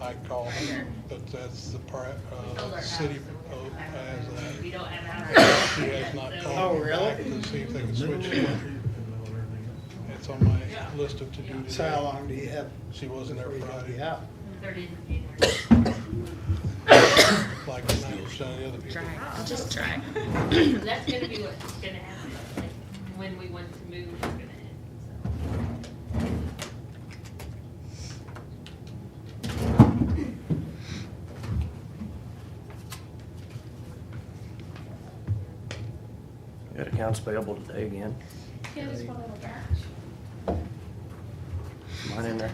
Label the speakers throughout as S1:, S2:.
S1: I called her, but that's the city has that.
S2: We don't have ours.
S1: She has not
S3: Oh,
S1: called me
S3: really?
S1: back to see if they can switch it. It's on my list of to-do today.
S3: So how long do you have?
S1: She wasn't there Friday.
S3: Yeah.
S2: 30th of January.
S1: Like 90% of the other people.
S4: I'll just try.
S2: So that's gonna be what's gonna happen, like, when we want to move, we're gonna end, so.
S5: Got accounts payable today again.
S6: Yeah, just one little batch.
S5: Mine in there.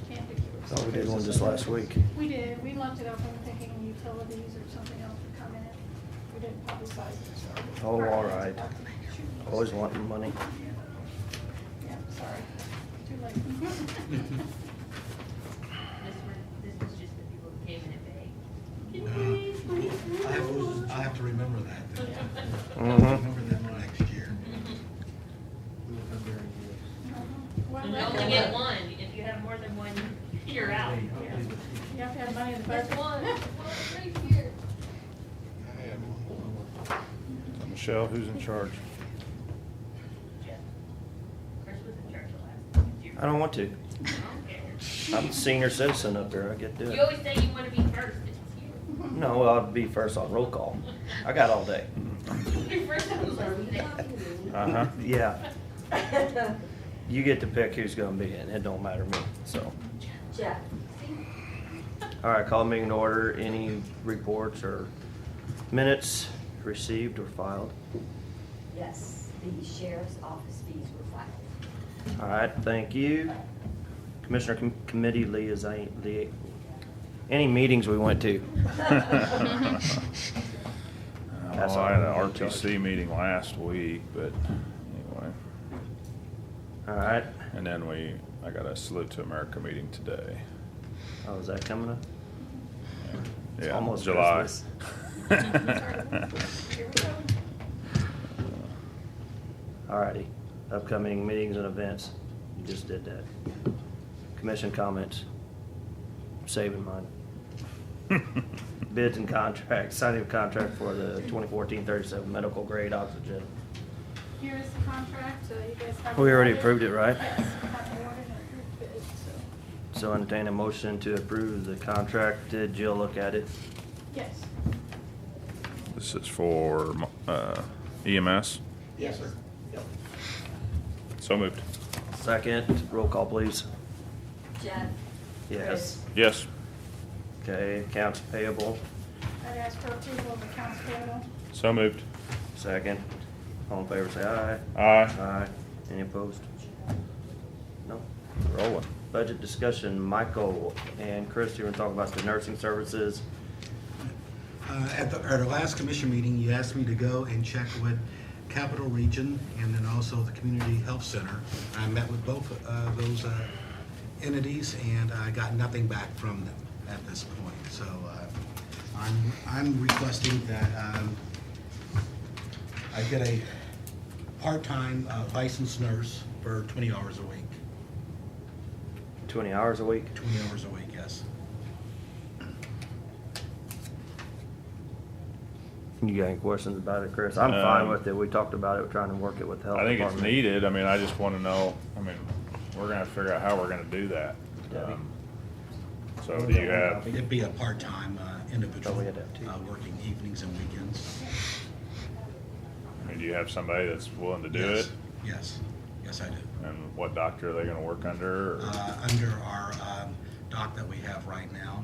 S6: Can't be yours.
S5: Thought we did one just last week.
S6: We did, we left it open thinking utilities or something else would come in. We didn't publicize it, so.
S5: Oh, all right. Always wanting money.
S6: Yeah, sorry, too late.
S2: This was just the people who came in and begged. Can
S7: No.
S2: you please, please?
S7: I have to remember that. then.
S5: Mhm.
S7: Remember that next year.
S6: Well,
S2: And you only get one, if you have more than one, you're out.
S6: Yeah. You have to have money in the
S2: There's
S6: budget.
S2: one, right here.
S1: I had one.
S8: Michelle, who's in charge?
S2: Jeff. Chris was in charge of last year.
S5: I don't want to.
S2: I don't care.
S5: I'm a senior citizen up there. I get to do
S2: You
S5: it.
S2: always say you wanna be first, it's you.
S5: No, I'll be first on roll call. I got all day.
S2: Your first time was today.
S8: Uh-huh.
S5: Yeah. You get to pick who's gonna be in. It don't matter to me, so.
S2: Jeff.
S5: All right, call meeting to order. Any reports or minutes received or filed?
S9: Yes, the sheriff's office fees were filed.
S5: All right, thank you. Commissioner Committee liaison, any meetings we went to? That's
S8: Oh, I had
S5: all
S8: an
S5: I'm in charge.
S8: RTC meeting last week, but anyway.
S5: All right.
S8: And then I got a Salute to America meeting today.
S5: Oh, is that coming up? It's
S8: Yeah,
S5: almost
S8: July.
S5: Christmas.
S6: Here we go.
S5: All righty, upcoming meetings and events. You just did that. Commission comments. Saving mine. Bids and contracts, signing of contract for the 2014-37 medical grade oxygen.
S6: Here is the contract, so you guys have.
S5: We already
S6: awarded.
S5: approved it, right?
S6: Yes, have awarded and approved bid, so,
S5: So entertain a motion to approve the contract. Did Jill look at it?
S6: yes.
S8: This is for EMS.
S3: Yes, sir. Yep.
S8: So moved.
S5: Second, roll call please.
S9: Jeff?
S5: Yes.
S8: Yes.
S5: Okay, accounts payable.
S6: I'd ask for approval of accounts payable.
S8: So moved.
S5: Second. All in favor say aye.
S8: Aye.
S5: Aye. Any opposed? No.
S8: Rolling.
S5: Budget discussion, Michael and Chris, you want to talk about the nursing services?
S7: At our last commission meeting, you asked me to go and check with Capital Region and then also the Community Health Center. I met with both those entities and I got nothing back from them at this point. So I'm requesting that I get a part-time licensed nurse for 20 hours a week.
S5: 20 hours a week?
S7: 20 hours a week, yes.
S5: You got any questions about it, Chris? I'm fine with it. We talked about it. We're trying to work it with the health
S8: I think it's
S5: department.
S8: needed. I mean, I just want to know, we're gonna have to figure out how we're gonna do that.
S5: Debbie?
S8: So do you have,
S7: It'd be a part-time individual,
S5: Oh, we had that too.
S7: working evenings and weekends.
S8: do you have somebody that's willing to do
S7: Yes.
S8: it?
S7: Yes, I do.
S8: And what doctor are they gonna work under? Or?
S7: Under our doc that we have right now,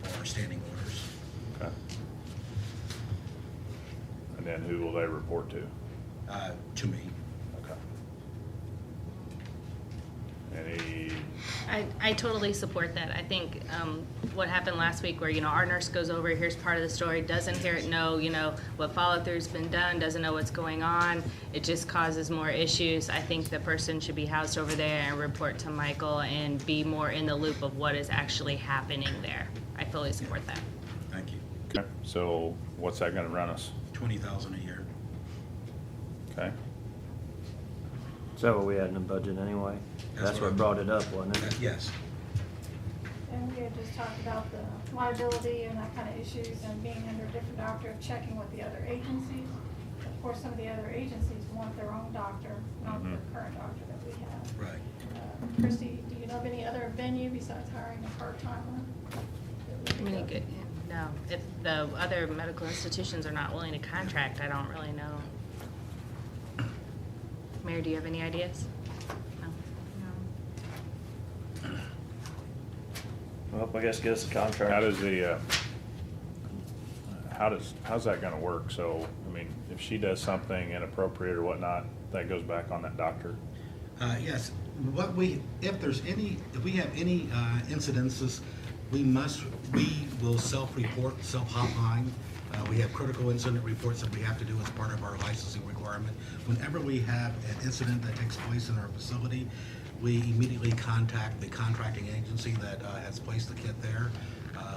S7: for standing orders.
S8: Okay. And then who will they report to?
S7: To me.
S8: Okay. Any,
S4: I totally support that. I think what happened last week where, our nurse goes over, here's part of the story, doesn't hear it, know, what follow-through's been done, doesn't know what's going on. It just causes more issues. I think the person should be housed over there and report to Michael and be more in the loop of what is actually happening there. I fully support that.
S7: Thank you.
S8: okay, so what's that gonna run us?
S7: 20,000 a year.
S8: Okay,
S5: Is that what we had in the budget anyway? That's what brought it up, wasn't it?
S7: Yes.
S6: And we had just talked about the liability and that kind of issues and being under a different doctor, checking with the other agencies. Of course, some of the other agencies want their own doctor, not the current doctor that we have.
S7: Right.
S6: Christie, do you know of any other venue besides hiring a part-timer?
S4: I mean, no, if the other medical institutions are not willing to contract, I don't really know. Mary, do you have any ideas? No.
S5: Well, I guess get us a contract.
S8: How does the, how's that gonna work? So, I mean, if she does something inappropriate or whatnot, that goes back on that doctor?
S7: Yes, if we have any incidences, we will self-report, self-hotline. We have critical incident reports that we have to do as part of our licensing requirement. Whenever we have an incident that takes place in our facility, we immediately contact the contracting agency that has placed the kit there,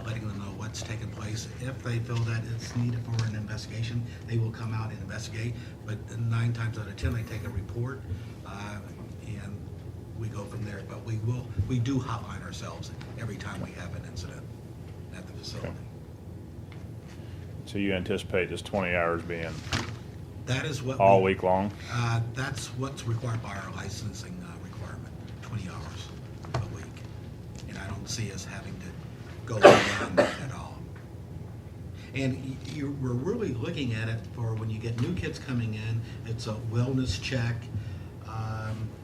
S7: letting them know what's taken place. If they feel that it's needed for an investigation, they will come out and investigate. But 9 times out of 10, they take a report, and we go from there. But we do hotline ourselves every time we have an incident at the facility.
S8: Okay. So you anticipate just 20 hours being
S7: That is what
S8: all week long?
S7: That's what's required by our licensing requirement, 20 hours a week. And I don't see us having to go beyond that at all. And we're really looking at it for when you get new kids coming in, it's a wellness check.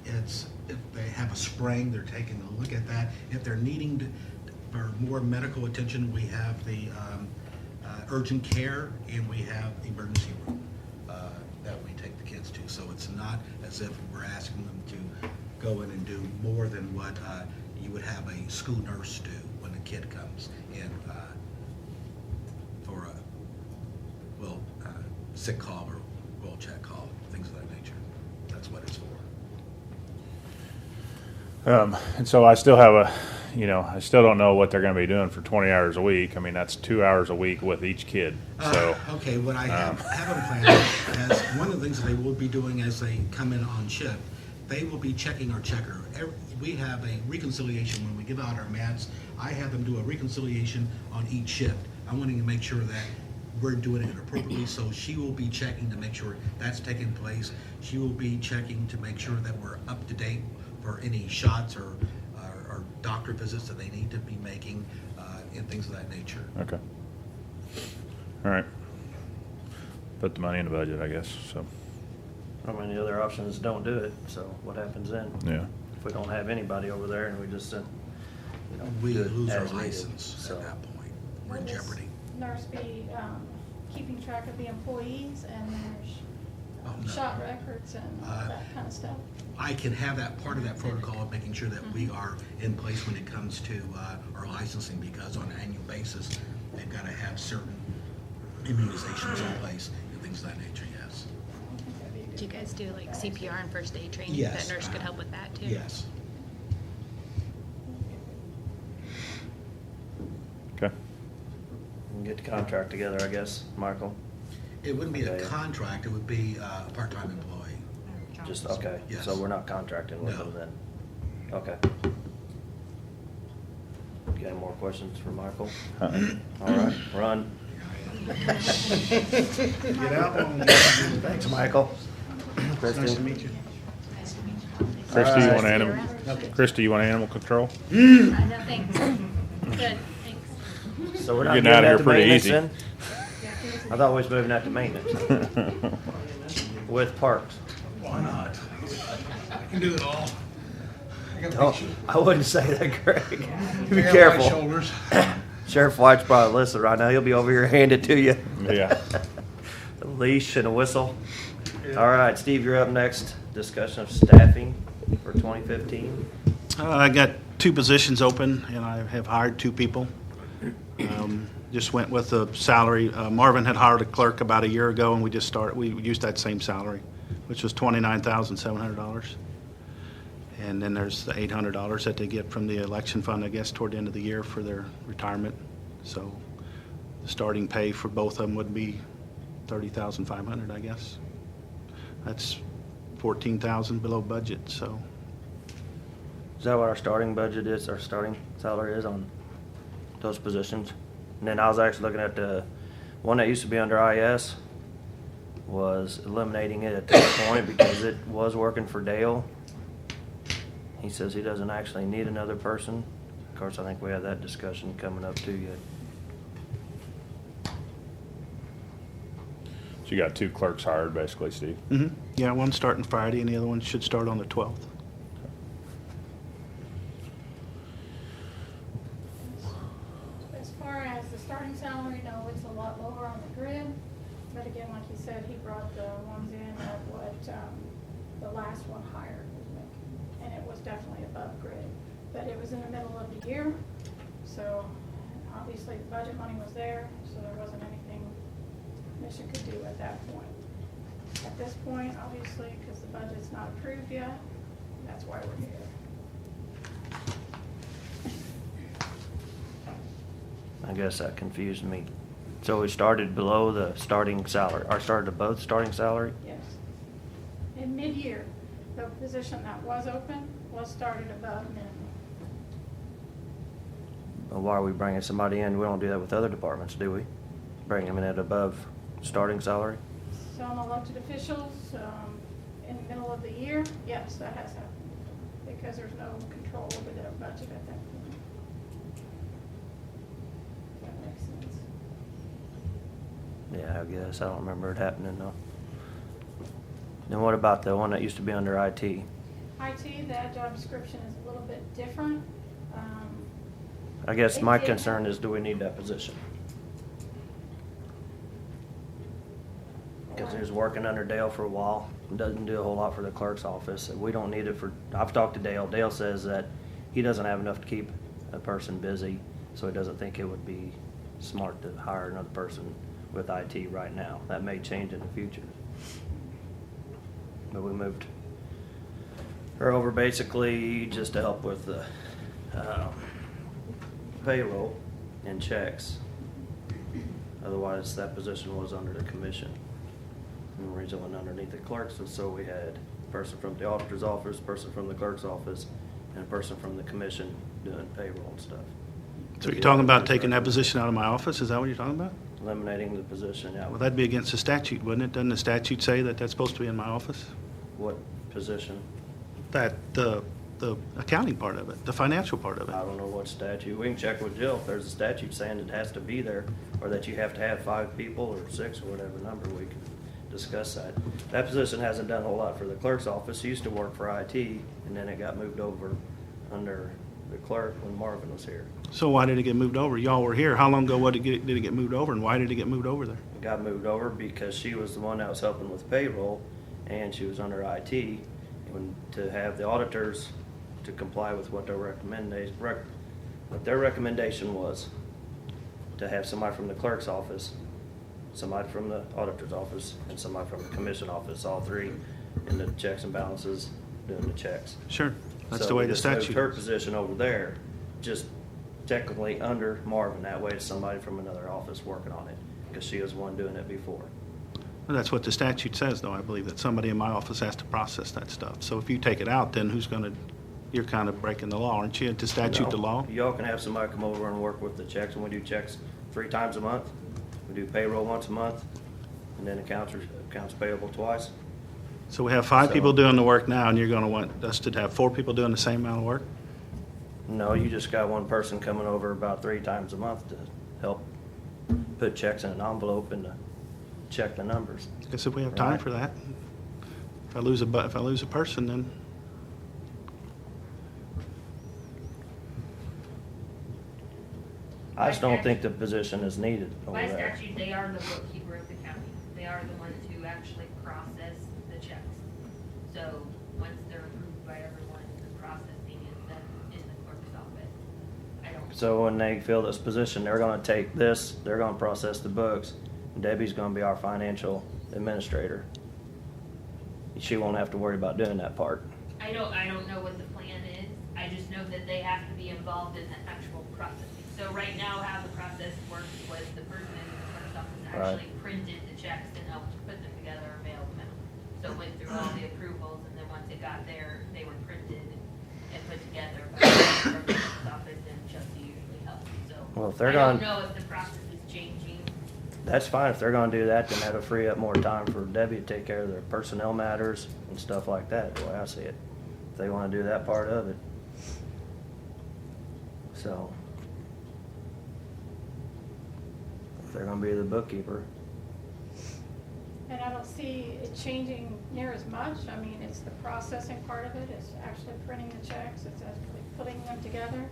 S7: It's if they have a sprain, they're taking a look at that. If they're needing for more medical attention, we have the urgent care, and we have the emergency room that we take the kids to. So it's not as if we're asking them to go in and do more than what you would have a school nurse do when a kid comes in for a sick call or well check call, things of that nature. That's what it's for.
S8: And so I still have I still don't know what they're gonna be doing for 20 hours a week. I mean, that's 2 hours a week with each kid, so.
S7: Okay, what I have them planned as one of the things that they will be doing as they come in on shift, they will be checking our checker. We have a reconciliation when we give out our mats. I have them do a reconciliation on each shift. I'm wanting to make sure that we're doing it appropriately, so she will be checking to make sure that's taking place. She will be checking to make sure that we're up to date for any shots or doctor visits that they need to be making, and things of that nature.
S8: Okay. All right. Put the money in the budget, I guess, so,
S5: I mean, the other option is don't do it, so what happens then?
S8: yeah.
S5: If we don't have anybody over there and we just,
S7: We
S5: do it
S7: lose our
S5: as needed,
S7: license
S5: so.
S7: at that point. We're in
S6: Will this
S7: jeopardy.
S6: nurse be keeping track of the employees and their
S7: Oh, no.
S6: shot records and all that kind of stuff?
S7: I can have that part of that protocol of making sure that we are in place when it comes to our licensing, because on an annual basis, they've got to have certain immunizations in place and things of that nature, yes.
S6: I think that'd be a
S4: Do you
S6: good
S4: guys do like CPR and first aid training?
S7: Yes.
S4: That nurse could help with that too?
S7: Yes.
S8: Okay.
S5: we can get the contract together, I guess, Michael.
S7: It wouldn't be a
S5: Okay.
S7: contract, it would be a part-time employee.
S5: Just, okay,
S7: Yes.
S5: so we're not contracting with
S7: No.
S5: them then? Okay. You got any more questions for Michael? All right, run.
S3: Get out on.
S5: Thanks, Michael.
S3: Nice to meet you.
S8: Christie, you
S5: All
S8: want
S5: right.
S8: animal, Christie, you want animal control?
S2: I know, thanks. Good, thanks.
S5: So we're not
S8: Getting
S5: getting
S8: out of
S5: that
S8: here
S5: to
S8: pretty
S5: maintenance
S8: easy.
S5: then? I thought we was moving that to maintenance with parks.
S1: Why not? I can do it all. I got
S5: Oh,
S1: big
S5: I wouldn't say that, Greg.
S1: I
S5: Be
S1: got wide
S5: careful.
S1: shoulders.
S5: Sheriff White's probably listening right now. He'll be over here handed to you.
S8: Yeah.
S5: A leash and a whistle. All right, Steve, you're up next. Discussion of staffing for 2015.
S3: I got 2 positions open, and I have hired 2 people. Just went with the salary. Marvin had hired a clerk about a year ago, and we used that same salary, which was $29,700. And then there's the $800 that they get from the election fund, I guess, toward the end of the year for their retirement. So the starting pay for both of them would be $30,500, I guess. That's 14,000 below budget, so.
S5: Is that what our starting budget is, our starting salary is on those positions? And then I was actually looking at the one that used to be under IS, was eliminating it at this point because it was working for Dale. He says he doesn't actually need another person. Of course, I think we have that discussion coming up too yet.
S8: So you got 2 clerks hired, basically, Steve?
S3: Yeah, one's starting Friday and the other one should start on the 12th.
S6: As far as the starting salary, no, it's a lot lower on the grid. But again, like he said, he brought the ones in at what the last one hired was making. And it was definitely above grid. But it was in the middle of the year, so obviously the budget money was there, so there wasn't anything Commission could do at that point. At this point, obviously, because the budget's not approved yet, that's why we're here.
S5: I guess that confused me. So we started below the starting salary, or started above starting salary?
S6: Yes. In mid-year, the position that was open was started above minimum.
S5: Well, why are we bringing somebody in? We don't do that with other departments, do we? Bring them in at above starting salary?
S6: Some elected officials, in the middle of the year, yes, that has happened, because there's no control over their budget at that point. If that makes sense.
S5: Yeah, I guess. I don't remember it happening though. Then what about the one that used to be under IT?
S6: IT, that job description is a little bit different.
S5: I guess
S6: It
S5: my
S6: did
S5: concern
S6: have-
S5: is, do we need that position? Because he was working under Dale for a while, doesn't do a whole lot for the clerk's office, and we don't need it for, I've talked to Dale, Dale says that he doesn't have enough to keep a person busy, so he doesn't think it would be smart to hire another person with IT right now. That may change in the future. But we moved her over basically just to help with the payroll and checks. Otherwise, that position was under the commission. And the reason it went underneath the clerks was so we had a person from the auditor's office, a person from the clerk's office, and a person from the commission doing payroll and stuff.
S3: So you're talking about taking that position out of my office? Is that what you're talking about?
S5: Eliminating the position, yeah.
S3: Well, that'd be against the statute, wouldn't it? Doesn't the statute say that that's supposed to be in my office?
S5: What position?
S3: That, the accounting part of it, the financial part of it.
S5: I don't know what statute. We can check with Jill if there's a statute saying it has to be there, or that you have to have 5 people or 6 or whatever number. We can discuss that. That position hasn't done a whole lot for the clerk's office. He used to work for IT, and then it got moved over under the clerk when Marvin was here.
S3: So why did it get moved over? Y'all were here. How long ago did it get moved over, and why did it get moved over there?
S5: It got moved over because she was the one that was helping with payroll, and she was under IT, and to have the auditors to comply with what their recommendation was, to have somebody from the clerk's office, somebody from the auditor's office, and somebody from the commission office, all 3 in the checks and balances, doing the checks.
S3: Sure, that's
S5: So
S3: the way
S5: we
S3: the
S5: just moved
S3: statute.
S5: her position over there, just technically under Marvin. That way it's somebody from another office working on it, because she was the one doing it before.
S3: Well, that's what the statute says, though, I believe, that somebody in my office has to process that stuff. So if you take it out, then who's gonna, you're kind of breaking the law, aren't you? To statute the
S5: No,
S3: law?
S5: Y'all can have somebody come over and work with the checks, and we do checks 3 times a month. We do payroll once a month, and then accounts payable twice.
S3: So we have 5
S5: So-
S3: people doing the work now, and you're gonna want us to have 4 people doing the same amount of work?
S5: No, you just got one person coming over about 3 times a month to help put checks in an envelope and to check the numbers.
S3: Guess if we have time
S5: Right.
S3: for that. If I lose a person, then
S5: I just don't think the position is needed over
S2: By
S5: there.
S2: statute, they are the bookkeeper of the county. They are the ones who actually process the checks. So, once they're approved by everyone, the processing is done in the clerk's office. I don't.
S5: So when they fill this position, they're gonna take this, they're gonna process the books, and Debbie's gonna be our financial administrator. She won't have to worry about doing that part.
S2: I don't know what the plan is. I just know that they have to be involved in the actual processing. So right now, how the process works was the person in the clerk's office
S5: Right.
S2: actually printed the checks and helped put them together and mailed them out. So it went through all the approvals, and then once it got there, they were printed and put together by the Clerk's office, and Chelsea usually helps, so.
S5: Well, if they're
S2: I don't
S5: gonna-
S2: know if the process is changing.
S5: That's fine, if they're gonna do that, then that'll free up more time for Debbie to take care of their personnel matters and stuff like that, the way I see it. If they wanna do that part of it. So. If they're gonna be the bookkeeper.
S6: And I don't see it changing near as much. I mean, it's the processing part of it, it's actually printing the checks, it's actually putting them together.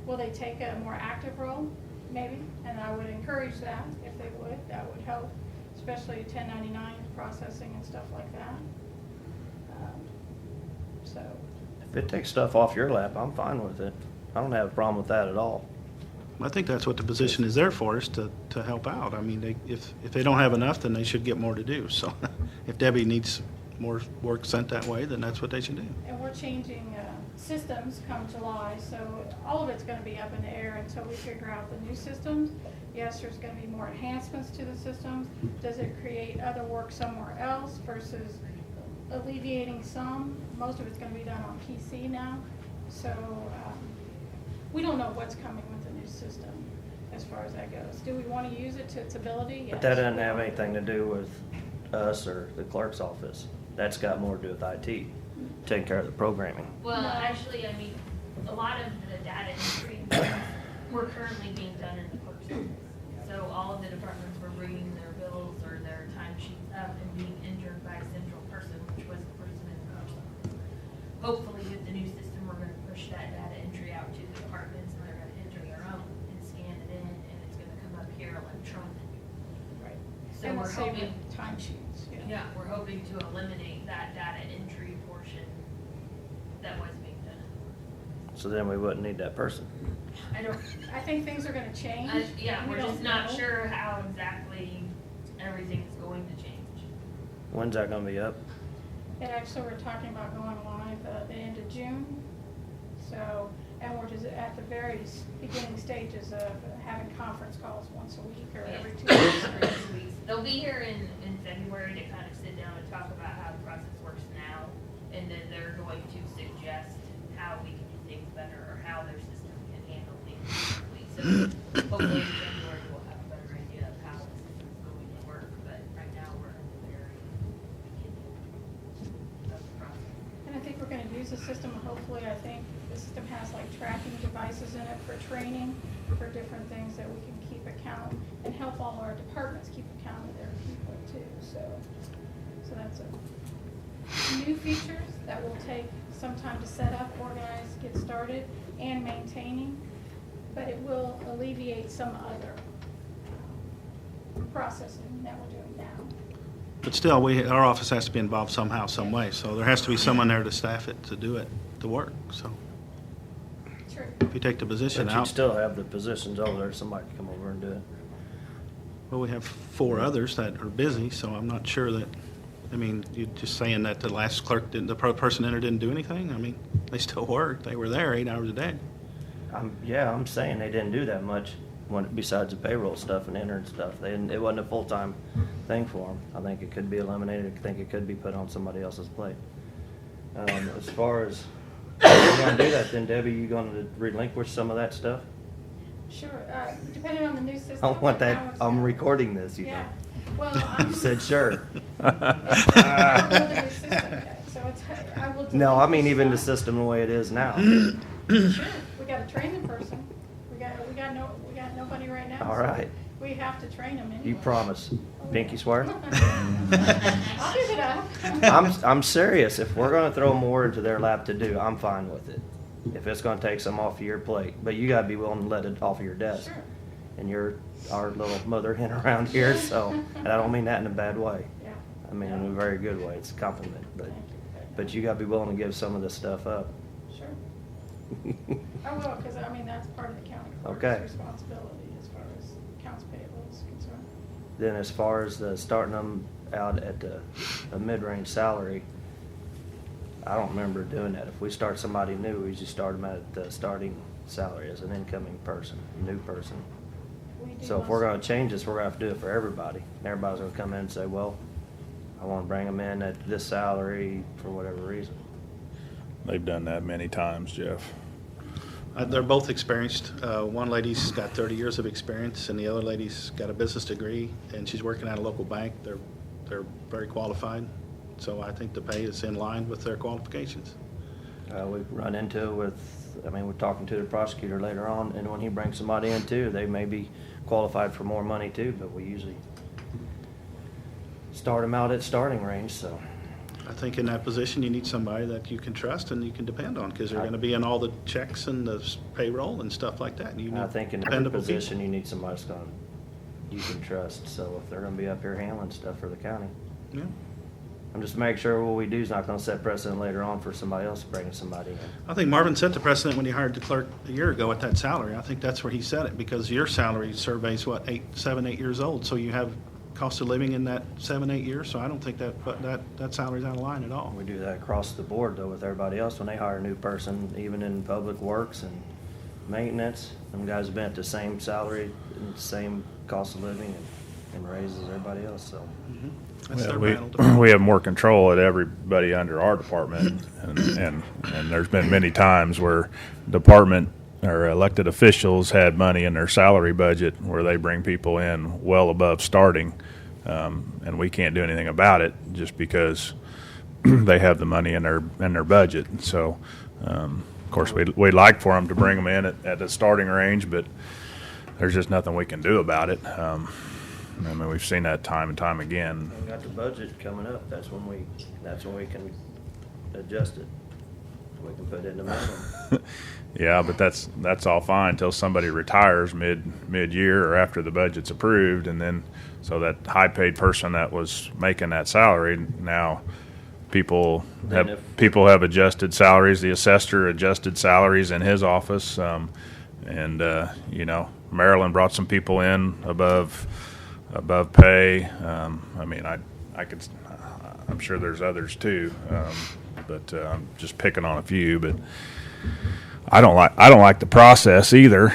S6: Will they take a more active role? Maybe, and I would encourage that if they would, that would help, especially 1099 processing and stuff like that. So,
S5: If it takes stuff off your lap, I'm fine with it. I don't have a problem with that at all.
S3: I think that's what the position is there for, is to help out. I mean, if they don't have enough, then they should get more to do. So if Debbie needs more work sent that way, then that's what they should do.
S6: and we're changing systems come July, so all of it's gonna be up in the air until we figure out the new systems. Yes, there's gonna be more enhancements to the systems. Does it create other work somewhere else versus alleviating some? Most of it's gonna be done on PC now, so we don't know what's coming with the new system as far as that goes. Do we wanna use it to its ability?
S5: But that
S6: Yes.
S5: doesn't have anything to do with us or the clerk's office. That's got more to do with IT, taking care of the programming.
S2: Well,
S6: No.
S2: actually, I mean, a lot of the data entry were currently being done in the clerk's office. So all of the departments were bringing their bills or their timesheets up and being entered by a central person, which was the person in the clerk's office. Hopefully, with the new system, we're gonna push that data entry out to the departments, and they're gonna enter their own and scan it in, and it's gonna come up here electronic.
S6: Right.
S2: So
S6: And
S2: we're
S6: we'll save
S2: hoping,
S6: timesheets,
S2: yeah, we're hoping to eliminate that data entry portion that was being done.
S5: So then we wouldn't need that person.
S2: I don't,
S6: I think things are gonna change.
S2: yeah,
S6: We
S2: we're
S6: don't
S2: just not
S6: know.
S2: sure how exactly everything's going to change.
S5: When's that gonna be up?
S6: And actually, we're talking about going live the end of June. So, and we're just at the very beginning stages of having conference calls once a week or every 2 weeks.
S2: Every 2 weeks. They'll be here in February to kind of sit down and talk about how the process works now, and then they're going to suggest how we can do things better, or how their system can handle things differently. So hopefully in February, we'll have a better idea of how the system's going to work, but right now, we're in the very beginning of the process.
S6: And I think we're gonna use the system, hopefully, I think the system has like tracking devices in it for training, for different things that we can keep account and help all our departments keep account of their people too, so that's new features that will take some time to set up, organize, get started, and maintaining, but it will alleviate some other processing that we're doing now.
S3: But still, our office has to be involved somehow, some way. So there has to be someone there to staff it, to do it, to work. So
S6: True.
S3: if you take the position
S5: But you'd
S3: out,
S5: still have the positions over there, somebody can come over and do it.
S3: well, we have 4 others that are busy, so I'm not sure that, I mean, you're just saying that the last clerk, the person entered didn't do anything? I mean, they still work. They were there 8 hours a day.
S5: I'm saying they didn't do that much besides the payroll stuff and entering stuff. It wasn't a full-time thing for them. I think it could be eliminated. I think it could be put on somebody else's plate. As far as, if you're gonna do that, then Debbie, you gonna relinquish some of that stuff?
S6: Sure, depending on the new system.
S5: I want
S6: and
S5: that,
S6: how it's
S5: I'm
S6: gonna-
S5: recording this, you know.
S6: Yeah, well, I'm.
S5: You said sure.
S6: I don't know the new system yet, so it's, I will.
S5: No, I mean
S6: delete
S5: even the
S6: stuff.
S5: system the way it is now.
S6: Sure, we gotta train the person. We got nobody right now.
S5: All
S6: so
S5: right.
S6: We have to train them anyway.
S5: You promise. Pinky swear?
S6: I'll give it up.
S5: I'm serious. If we're gonna throw more into their lap to do, I'm fine with it. If it's gonna take some off of your plate, but you gotta be willing to let it off of your desk.
S6: Sure,
S5: And you're our little mother hen around here, so, and I don't mean that in a bad way.
S6: yeah.
S5: I mean in a very good way. It's a compliment, but you gotta be willing to give some of this stuff up.
S6: Sure, I will, because I mean, that's part of the county clerk's
S5: Okay.
S6: responsibility as far as accounts payable is concerned.
S5: Then as far as the starting them out at a mid-range salary, I don't remember doing that. If we start somebody new, we just start them at the starting salary as an incoming person, new person.
S6: We do
S5: So if we're
S6: most-
S5: gonna change this, we're gonna have to do it for everybody. And everybody's gonna come in and say, well, I want to bring them in at this salary for whatever reason.
S8: They've done that many times, Jeff.
S3: They're both experienced. One lady's got 30 years of experience, and the other lady's got a business degree, and she's working at a local bank. They're very qualified, so I think the pay is in line with their qualifications.
S5: We've run into it with, I mean, we're talking to the prosecutor later on, and when he brings somebody in too, they may be qualified for more money too, but we usually start them out at starting range, so.
S3: I think in that position, you need somebody that you can trust and you can depend on, because they're going to be in all the checks and the payroll and stuff like that. And you
S5: I
S3: need
S5: think in every
S3: dependable
S5: position,
S3: people.
S5: you need somebody that's gonna, you can trust, so if they're gonna be up here handling stuff for the county.
S3: Yeah.
S5: I'm just making sure what we do is not gonna set precedent later on for somebody else bringing somebody in.
S3: I think Marvin set the precedent when he hired the clerk a year ago at that salary. I think that's where he set it, because your salary survey's what, 7, 8 years old, so you have cost of living in that 7, 8 years, so I don't think that salary's out of line at all.
S5: We do that across the board though with everybody else when they hire a new person, even in public works and maintenance. Them guys have been at the same salary and same cost of living and raises as everybody else, so.
S3: That's their
S8: Yeah,
S3: battle.
S8: we have more control at everybody under our department, and there's been many times where department or elected officials had money in their salary budget where they bring people in well above starting, and we can't do anything about it just because they have the money in their budget. So, of course, we'd like for them to bring them in at the starting range, but there's just nothing we can do about it. I mean, we've seen that time and time again.
S5: We got the budget coming up, that's when we can adjust it. We can put in the minimum.
S8: Yeah, but that's all fine until somebody retires mid-year or after the budget's approved, and then so that high-paid person that was making that salary, now people
S5: Then
S8: have adjusted salaries. The assessor adjusted salaries in his office, and you know, Maryland brought some people in above pay. I mean, I'm sure there's others too, but I'm just picking on a few. But I don't like the process either.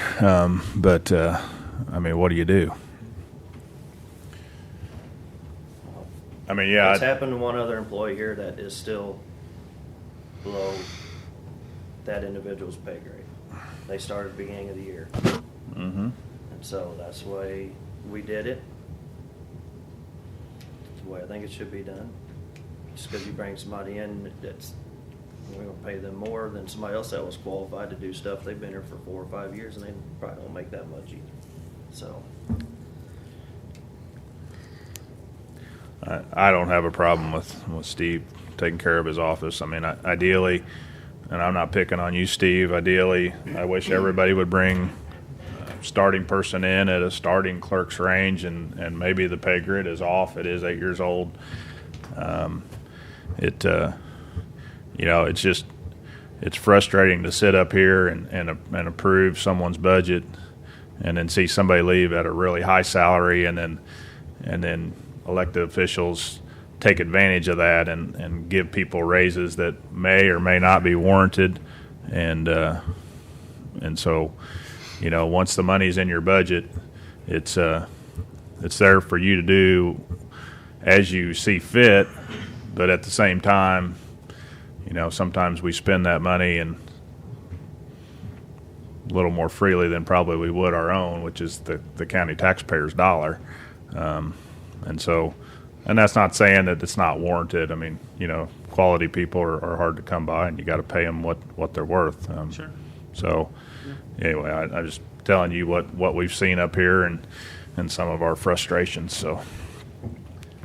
S8: But I mean, what do you do? I mean, yeah.
S5: It's happened to one other employee here that is still below that individual's pay grade. They started at the beginning of the year.
S8: Mm-hmm.
S5: And so that's the way we did it. It's the way I think it should be done. Just because you bring somebody in that's, we're gonna pay them more than somebody else that was qualified to do stuff. They've been here for 4 or 5 years and they probably don't make that much either. So.
S8: I don't have a problem with Steve taking care of his office. I mean, ideally, and I'm not picking on you, Steve, ideally, I wish everybody would bring a starting person in at a starting clerk's range, and maybe the pay grid is off. It is 8 years old. You know, it's frustrating to sit up here and approve someone's budget and then see somebody leave at a really high salary, and then elected officials take advantage of that and give people raises that may or may not be warranted, and so, you know, once the money's in your budget, it's there for you to do as you see fit, but at the same time, you know, sometimes we spend that money and a little more freely than probably we would our own, which is the county taxpayer's dollar. And so, and that's not saying that it's not warranted. I mean, you know, quality people are hard to come by, and you got to pay them what they're worth.
S3: Sure.
S8: So, anyway, I'm just telling you what we've seen up here and some of our frustrations. So,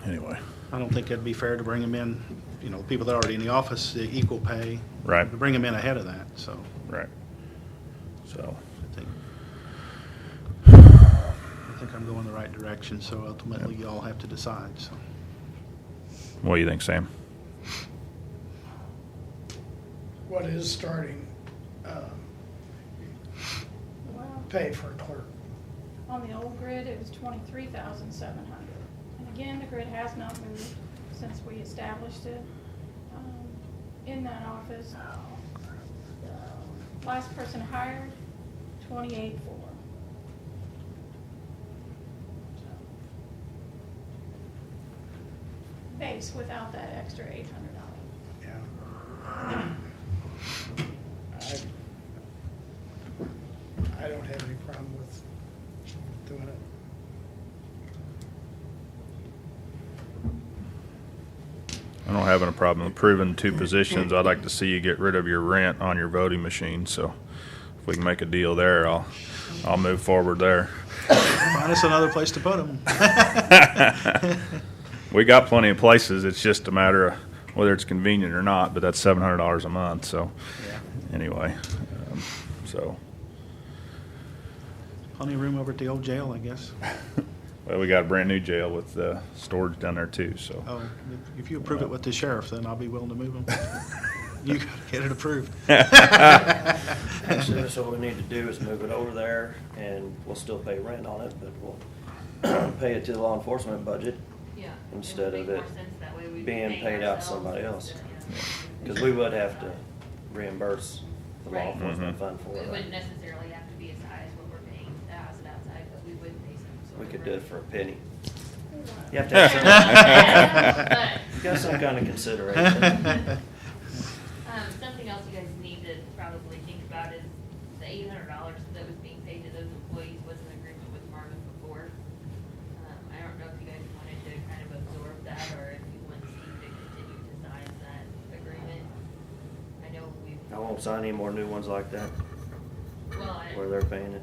S8: anyway.
S3: I don't think it'd be fair to bring them in, you know, people that are already in the office, the equal pay.
S8: Right.
S3: To bring them in ahead of that, so
S8: Right. So,
S3: I think I'm going the right direction, so ultimately you all have to decide, so.
S8: what do you think, Sam?
S1: What is starting
S6: Well,
S1: pay for a clerk?
S6: on the old grid, it was 23,700. And again, the grid has not moved since we established it. In that office, last person hired, 28.4. base without that extra $800.
S1: Yeah. I don't have any problem with doing it.
S8: I don't have any problem approving 2 positions. I'd like to see you get rid of your rent on your voting machine, so if we can make a deal there, I'll move forward there.
S3: Find us another place to put them.
S8: We got plenty of places, it's just a matter of whether it's convenient or not, but that's $700 a month, so, anyway, so.
S3: Plenty of room over at the old jail, I guess.
S8: Well, we got a brand new jail with storage down there too, so.
S3: Oh, if you approve it with the sheriff, then I'll be willing to move them. You gotta get it approved.
S5: Actually, that's what we need to do is move it over there, and we'll still pay rent on it, but we'll pay it to the law enforcement budget
S2: Yeah.
S5: instead
S2: would
S5: of
S2: make
S5: it
S2: more sense that way. We'd be
S5: being
S2: paying
S5: paid out to
S2: ourselves
S5: somebody else.
S2: instead, yeah.
S5: Because we would have to reimburse the law
S2: Right.
S5: enforcement fund for
S2: We
S5: it.
S2: wouldn't necessarily have to be as high as what we're paying to house it outside, but we would pay some sort
S5: We
S2: of
S5: could do it
S2: rent.
S5: for a penny. You have to have some, you got some kind of consideration.
S2: Something else you guys need to probably think about is the $800 that was being paid to those employees was an agreement with Marvin before. I don't know if you guys wanted to kind of absorb that, or if you want Steve to continue to sign that agreement. I know we've,
S5: I won't sign any more new ones like that,
S2: well,
S5: where they're paying it.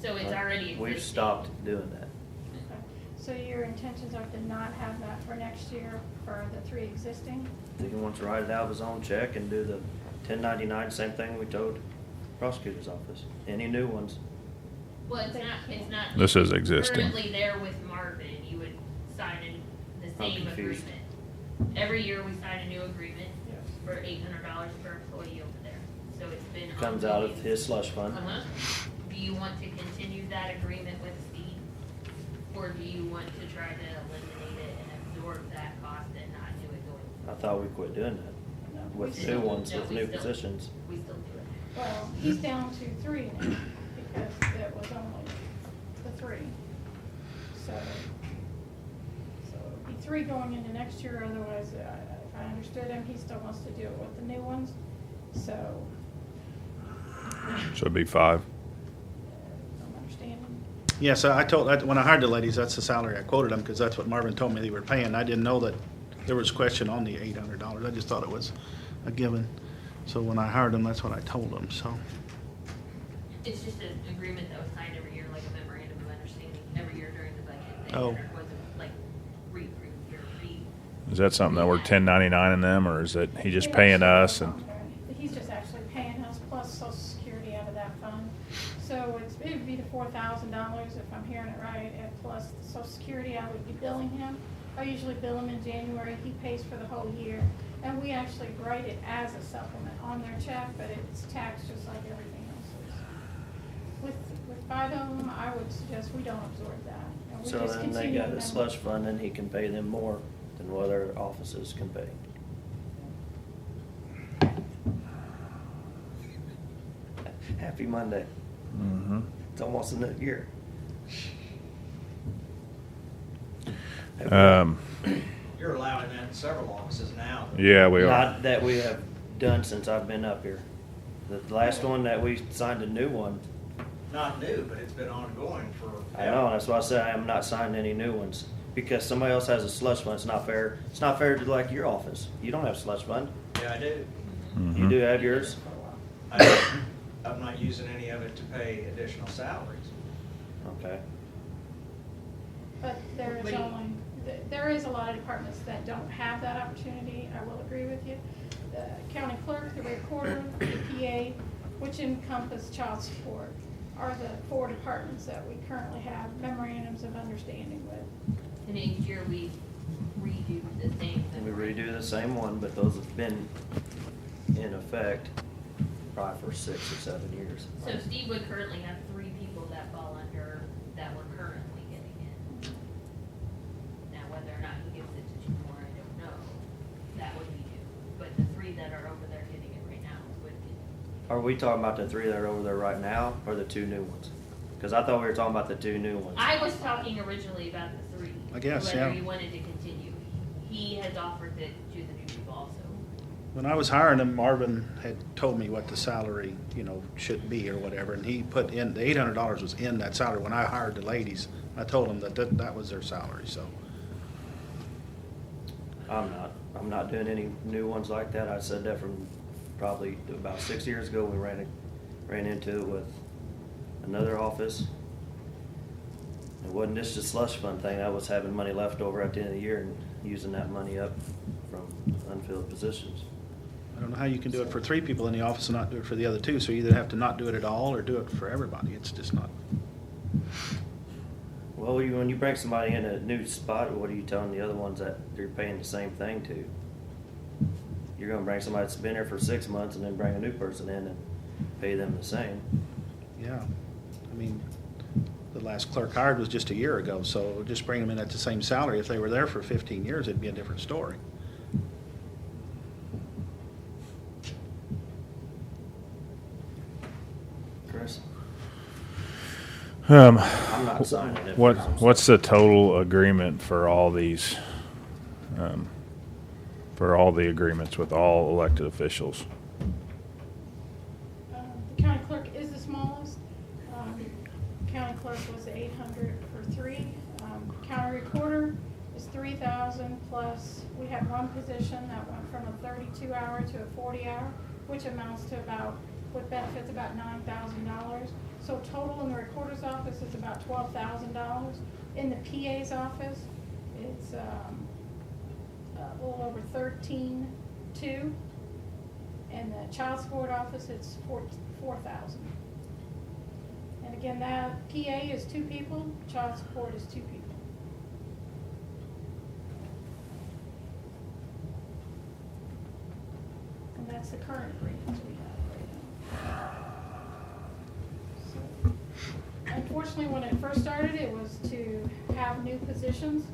S2: so it's already existing.
S5: We've stopped doing that.
S6: Okay. So your intentions are to not have that for next year for the 3 existing?
S5: He wants to write it out of his own check and do the 1099, same thing we told prosecutor's office. Any new ones.
S2: Well, it's not.
S8: This is existing.
S2: Currently there with Marvin, you would sign the same
S5: confused.
S2: agreement. Every year we sign a new agreement for $800 per employee over there. So it's been.
S5: Comes out of
S2: ongoing.
S5: his slush fund.
S2: Uh-huh. Do you want to continue that agreement with Steve? Or do you want to try to eliminate it and absorb that cost and not do it going
S5: I thought we quit doing that
S6: No,
S5: with
S6: we
S5: new
S6: still-
S5: ones,
S2: No,
S5: with
S2: we
S5: new
S2: still-
S5: positions.
S2: We still do it.
S6: Well, he's down to 3 now because it was only the 3. So it'd be 3 going into next year, otherwise, if I understood him, he still wants to do it with the new ones. So,
S8: So it'd be 5.
S6: I'm understanding.
S3: Yes, when I hired the ladies, that's the salary I quoted them, because that's what Marvin told me they were paying. I didn't know that there was a question on the $800. I just thought it was a given. So when I hired them, that's what I told them, so.
S2: It's just an agreement that was signed every year, like a memorandum of understanding, every year during the budget. They
S3: Oh.
S2: wasn't like re-approved or re.
S8: Is that something that we're 1099 in them, or is it he just paying us and?
S6: He's just actually paying us plus Social Security out of that fund. So it would be the $4,000 if I'm hearing it right, and plus the Social Security, I would be billing him. I usually bill him in January, he pays for the whole year. And we actually write it as a supplement on their check, but it's taxed just like everything else is. With 5 of them, I would suggest we don't absorb that. And we
S5: So
S6: just
S5: then they
S6: continue
S5: got a
S6: them.
S5: slush fund and he can pay them more than what other offices can pay. Happy Monday.
S8: Mhm.
S5: It's almost a new year.
S10: You're allowing that in several offices now.
S8: Yeah, we are.
S5: Not that we have done since I've been up here. The last one that we signed a new one,
S10: Not new, but it's been ongoing for.
S5: I know, that's why I said I am not signing any new ones. Because somebody else has a slush fund, it's not fair. It's not fair to like your office. You don't have a slush fund.
S10: Yeah, I do.
S5: You
S8: Mhm.
S5: do have yours.
S10: I'm not using any of it to pay additional salaries.
S5: Okay.
S6: But there is
S2: What do you-
S6: only, there is a lot of departments that don't have that opportunity, I will agree with you. The county clerk, the recorder, the PA, which encompass child support, are the 4 departments that we currently have memorandums of understanding with.
S2: And each year we redo the same.
S5: We redo the same one, but those have been in effect probably for 6 or 7 years.
S2: So Steve would currently have 3 people that fall under, that we're currently getting in. Now, whether or not he gives it to 2 more, I don't know. That would be new. But the 3 that are over there getting it right now would get.
S5: Are we talking about the 3 that are over there right now, or the 2 new ones? Because I thought we were talking about the 2 new ones.
S2: I was talking originally about the 3.
S3: I guess,
S2: Whether
S3: yeah.
S2: he wanted to continue. He has offered it to the new people also.
S3: When I was hiring him, Marvin had told me what the salary, should be or whatever, and he put in, the $800 was in that salary. When I hired the ladies, I told them that was their salary, so.
S5: I'm not doing any new ones like that. I said that from probably about 6 years ago. We ran into it with another office. It wasn't just a slush fund thing. That was having money left over at the end of the year and using that money up from unfilled positions.
S3: I don't know how you can do it for 3 people in the office and not do it for the other 2, so you either have to not do it at all or do it for everybody. It's just not.
S5: Well, when you bring somebody in a new spot, what are you telling the other ones that you're paying the same thing to? You're gonna bring somebody that's been here for 6 months and then bring a new person in and pay them the same.
S3: Yeah. I mean, the last clerk hired was just a year ago, so just bring them in at the same salary. If they were there for 15 years, it'd be a different story.
S5: Chris?
S8: Um,
S5: I'm not signing it.
S8: What's the total agreement for all these, for all the agreements with all elected officials?
S6: The county clerk is the smallest. County clerk was 800 for 3. County recorder is 3,000 plus, we had one position that went from a 32-hour to a 40-hour, which amounts to about, with benefits, about $9,000. So total in the recorder's office is about $12,000. In the PA's office, it's a little over 13,200. In the child support office, it's 4,000. And again, that PA is 2 people, child support is 2 people. And that's the current agreements we have right now. So, unfortunately, when it first started, it was to have new positions.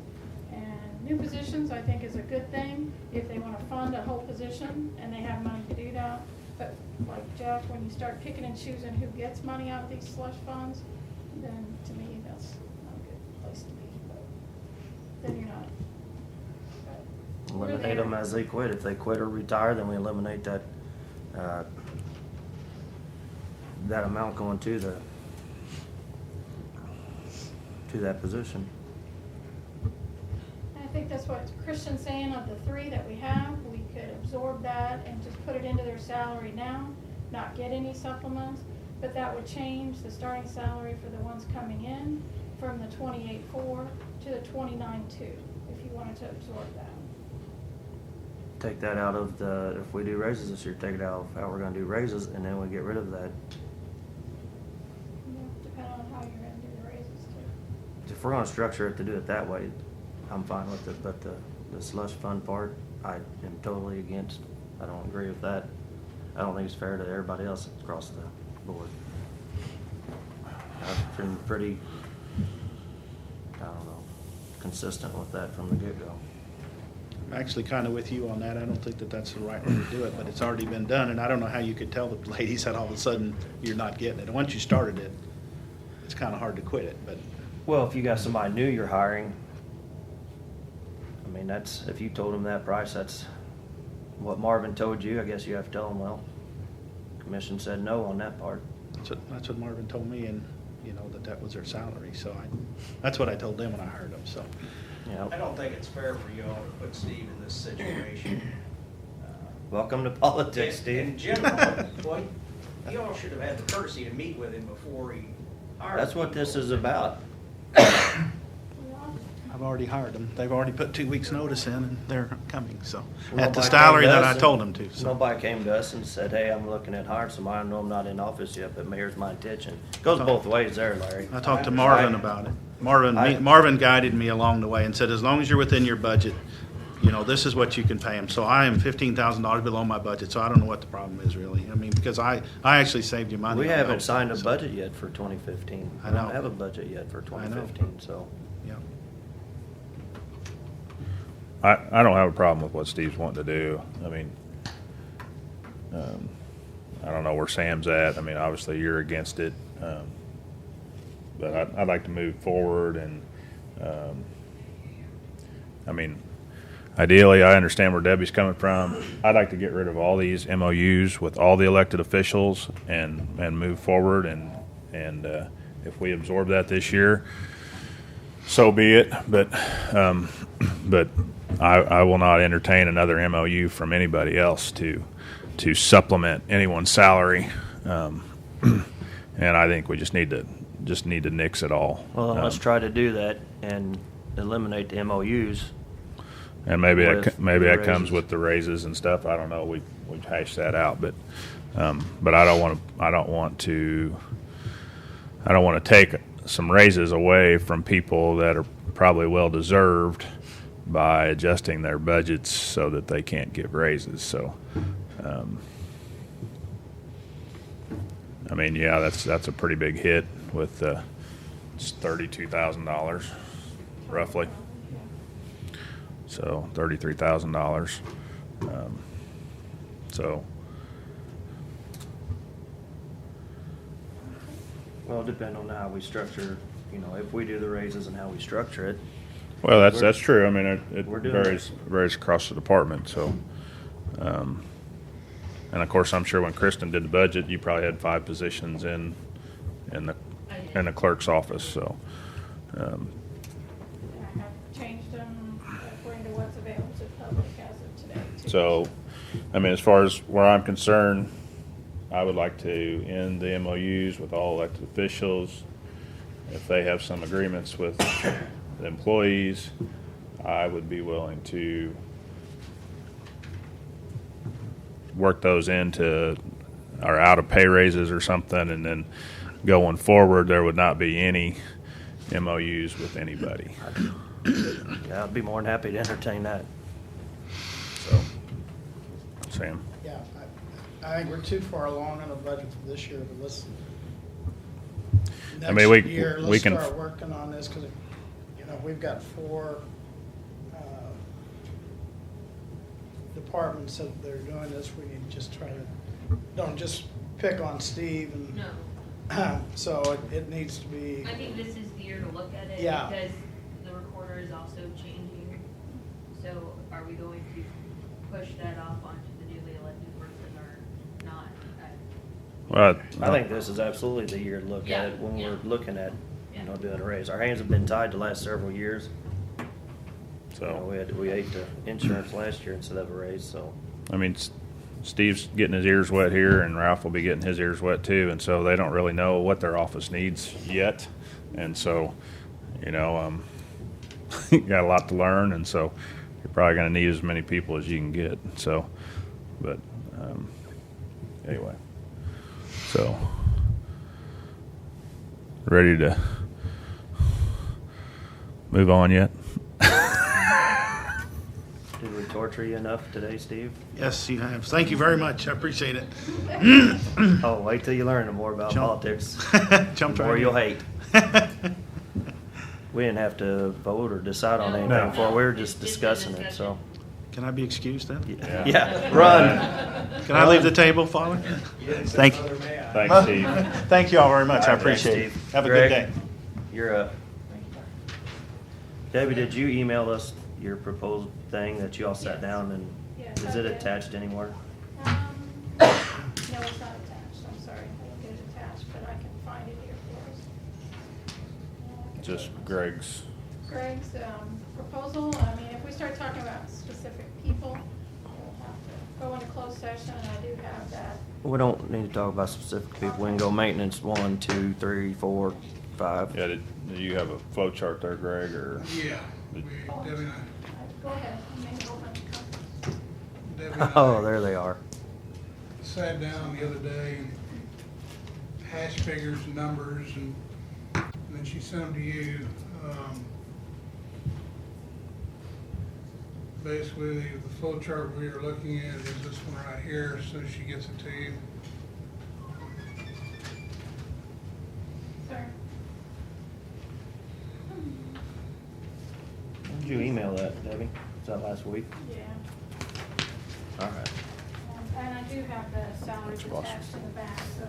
S6: And new positions, I think, is a good thing if they want to fund a whole position and they have money to do that. But like Jeff, when you start picking and choosing who gets money out of these slush funds, then to me, that's not a good place to be. But then you're not. But we're
S5: Eliminate them
S6: there.
S5: as they quit. If they quit or retire, then we eliminate that, that amount going to that position.
S6: I think that's what Christian's saying, of the 3 that we have, we could absorb that and just put it into their salary now, not get any supplements, but that would change the starting salary for the ones coming in from the 28,400 to the 29,200, if you wanted to absorb that.
S5: Take that out of if we do raises this year, take it out of how we're gonna do raises, and then we get rid of that.
S6: Depending on how you're gonna do the raises too.
S5: If we're gonna structure it to do it that way, I'm fine with it, but the slush fund part, I am totally against. I don't agree with that. I don't think it's fair to everybody else across the board. I've been pretty, I don't know, consistent with that from the get-go.
S3: I'm actually kind of with you on that. I don't think that that's the right way to do it, but it's already been done, and I don't know how you could tell the ladies that all of a sudden you're not getting it. Once you started it, it's kind of hard to quit it, but
S5: Well, if you got somebody new you're hiring, I mean, that's, if you told them that price, that's what Marvin told you. I guess you have to tell them, well, commission said no on that part.
S3: that's what Marvin told me, and, that was their salary, so that's what I told them when I hired them, so.
S5: You
S10: I
S5: know,
S10: don't think it's fair for you all to put Steve in this situation.
S5: welcome to politics,
S10: In
S5: Steve.
S10: general, well, you all should have had the courtesy to meet with him before he hired.
S5: That's what this
S10: people.
S5: is about.
S3: I've already hired them. They've already put 2 weeks' notice in, and they're coming, so. At
S5: Nobody
S3: the salary
S5: came to
S3: that
S5: us
S3: I
S5: and-
S3: told them to, so.
S5: Nobody came to us and said, hey, I'm looking at hiring somebody. I know I'm not in office yet, but here's my intention. Goes both ways there, Larry.
S3: I talked to Marvin about it. Marvin guided me along the way and said, as long as you're within your budget, this is what you can pay him. So I am $15,000 below my budget, so I don't know what the problem is really. I mean, because I actually saved you money.
S5: We
S3: on
S5: haven't
S3: those
S5: signed a
S3: things.
S5: budget yet for 2015.
S3: I
S5: We
S3: know.
S5: don't have a budget yet for
S3: I know.
S5: 2015, so.
S3: Yeah.
S8: I don't have a problem with what Steve's wanting to do. I mean, I don't know where Sam's at. I mean, obviously you're against it. But I'd like to move forward and, I mean, ideally, I understand where Debbie's coming from. I'd like to get rid of all these MOUs with all the elected officials and move forward. And if we absorb that this year, so be it. But I will not entertain another MOU from anybody else to supplement anyone's salary. And I think we just need to nix it all.
S5: Well, let's try to do that and eliminate the MOUs.
S8: And maybe
S5: with
S8: that
S5: the
S8: comes
S5: raises.
S8: with the raises and stuff. I don't know. We've hashed that out, but I don't want to take some raises away from people that are probably well deserved by adjusting their budgets so that they can't give raises. So, I mean, yeah, that's a pretty big hit with it's $32,000 roughly. So $33,000. So
S5: Well, depending on how we structure, if we do the raises and how we structure it.
S8: well, that's true. I mean, it
S5: We're doing
S8: varies across the department. So, and of course, I'm sure when Kristen did the budget, you probably had 5 positions in the clerk's office. So.
S6: I have changed them according to what's available to the public as of today. too.
S8: So, I mean, as far as where I'm concerned, I would like to end the MOUs with all elected officials. If they have some agreements with the employees, I would be willing to work those into or out of pay raises or something, and then going forward, there would not be any MOUs with anybody.
S5: Yeah, I'd be more than happy to entertain that.
S8: So, Sam.
S11: Yeah, I think we're too far along in the budget for this year, but let's,
S8: I mean, we
S11: let's
S8: can-
S11: start working on this, because, we've got 4 departments that they're doing this. We need to just try to, don't just pick on Steve, and
S2: No,
S11: so it needs to be,
S2: I think this is the year to look at it
S11: Yeah.
S2: because the recorder is also changing. So are we going to push that off onto the newly elected person or not?
S8: Well,
S5: I think this is absolutely the year to look
S2: Yeah,
S5: at it when
S2: yeah.
S5: we're looking at,
S2: Yeah.
S5: doing a raise. Our hands have been tied the last several years.
S8: so.
S5: We ate the insurance last year instead of a raise, so.
S8: I mean, Steve's getting his ears wet here, and Ralph will be getting his ears wet too, and so they don't really know what their office needs yet, and so, you got a lot to learn, and so you're probably going to need as many people as you can get. So, but anyway, so ready to move on yet?
S5: Did we torture you enough today, Steve?
S3: Yes, you have. Thank you very much. I appreciate it.
S5: Oh, wait till you learn more about
S3: Jump.
S5: politics.
S3: Jumped
S5: The
S3: right
S5: more
S3: in.
S5: you'll hate. We didn't have to vote or decide on
S2: No.
S5: anything
S8: No.
S5: before. We were
S2: It's
S5: just
S2: just a
S5: discussing it,
S2: discussion.
S5: so.
S3: Can I be excused then?
S8: Yeah.
S5: Yeah, run.
S3: Can I leave the table, Father? Thank you.
S10: Mother, may I?
S8: Thanks, Steve.
S3: Thank you all very much. I
S5: All right, thanks,
S3: appreciate it.
S5: Steve.
S3: Have a
S5: Greg?
S3: good day.
S5: You're up. Debbie, did you email us your proposed thing that you all sat
S2: Yes.
S5: down and,
S6: Yes,
S5: is
S6: I
S5: it
S6: did.
S5: attached anywhere?
S6: No, it's not attached, I'm sorry, I didn't get it attached, but I can find it here for us. I can
S8: Just
S6: put it-
S8: Greg's.
S6: Greg's proposal, I mean, if we start talking about specific people, we'll have to go into closed session, and I do have that.
S5: We don't need to talk about specific people. We can go maintenance 1, 2, 3, 4, 5.
S8: Yeah, do you have a flow chart there, Greg, or?
S1: Yeah, Debbie and
S6: Go ahead, I may open the conference.
S1: Debbie and I
S5: Oh, there they are.
S1: sat down the other day and hashed figures and numbers, and then she sent them to you. Basically, the flow chart we are looking at is this one right here, so she gets it to you.
S6: Sir?
S5: When did you email that, Debbie? Was that last week?
S6: Yeah,
S5: All right.
S6: and I do have the salaries
S8: That's awesome.
S6: attached in the back, so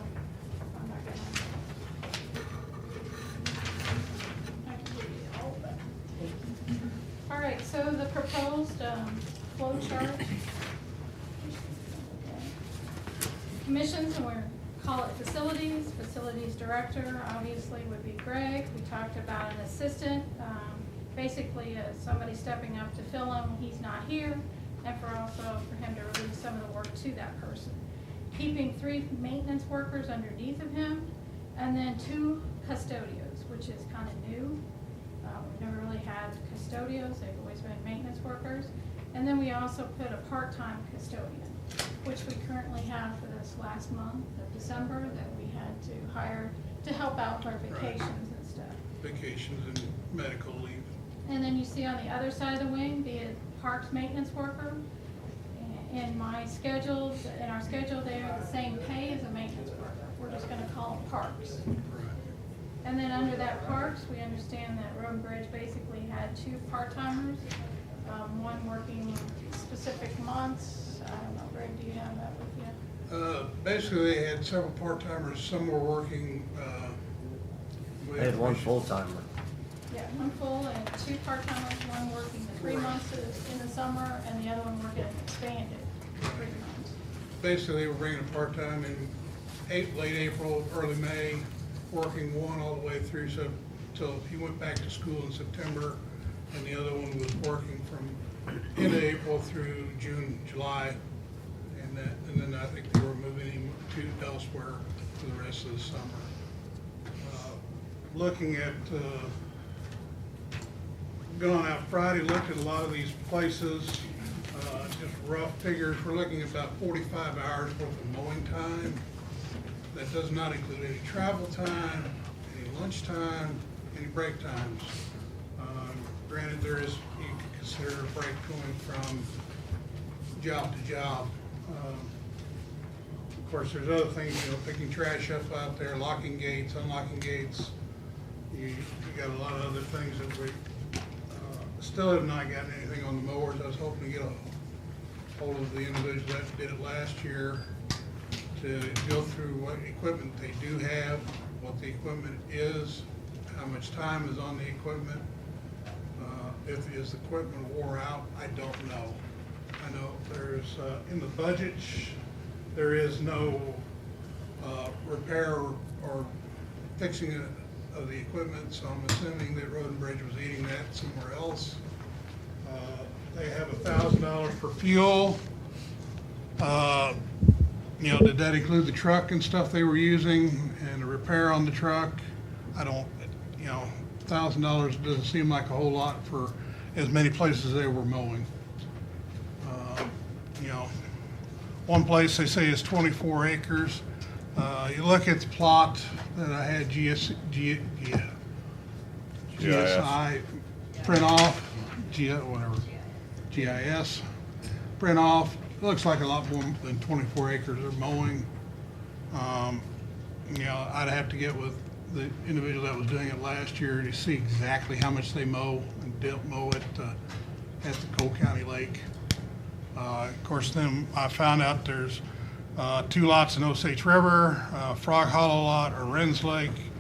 S6: I'm not gonna. I can give you all of that. All right, so So the proposed flow chart. Commissions, and we call it facilities. Facilities director obviously would be Greg. We talked about an assistant, basically somebody stepping up to fill him when he's not here, and for him to release some of the work to that person. Keeping 3 maintenance workers underneath of him, and then 2 custodios, which is kind of new. We've never really had custodios, they've always been maintenance workers. And then we also put a part-time custodian, which we currently have for this last month of December that we had to hire to help out with our vacations and stuff.
S1: Vacations and medical leave.
S6: And then you see on the other side of the wing, be it parks maintenance worker. In my schedule, in our schedule, they are the same pay as a maintenance worker. We're just gonna call them parks. And then under that parks, we understand that Road and Bridge basically had 2 part-timers, one working specific months. I don't know, Greg, do you have that with you?
S1: Basically, they had several part-timers, some were working,
S5: They had 1 full-timer.
S6: Yeah, 1 full and 2 part-timers, one working the 3 months in the summer and the other one working expanded 3 months.
S1: Basically, they were bringing a part-time in late April, early May, working one all the way through, so till he went back to school in September, and the other one was working from end of April through June, July, and then I think they were moving him to elsewhere for the rest of the summer. Looking at, gone out Friday, looked at a lot of these places, just rough figures, we're looking at about 45 hours worth of mowing time. That does not include any travel time, any lunch time, any break times. Granted, you can consider a break going from job to job. Of course, there's other things, picking trash up out there, locking gates, unlocking gates. You got a lot of other things that we still have not gotten anything on the mowers. I was hoping to get a hold of the individual that did it last year to go through what equipment they do have, what the equipment is, how much time is on the equipment. If the equipment wore out, I don't know. I know there's, in the budget, there is no repair or fixing of the equipment, so I'm assuming that Road and Bridge was eating that somewhere else. They have $1,000 for fuel. Did that include the truck and stuff they were using and the repair on the truck? I don't, $1,000 doesn't seem like a whole lot for as many places they were mowing. One place they say is 24 acres. You look at the plot that I had GSI print off, GIS print off. It looks like a lot more than 24 acres are mowing. I'd have to get with the individual that was doing it last year to see exactly how much they mow and don't mow at the Cole County Lake. Of course, then I found out there's 2 lots in Osage River, Frog Hollow lot or Wrens Lake,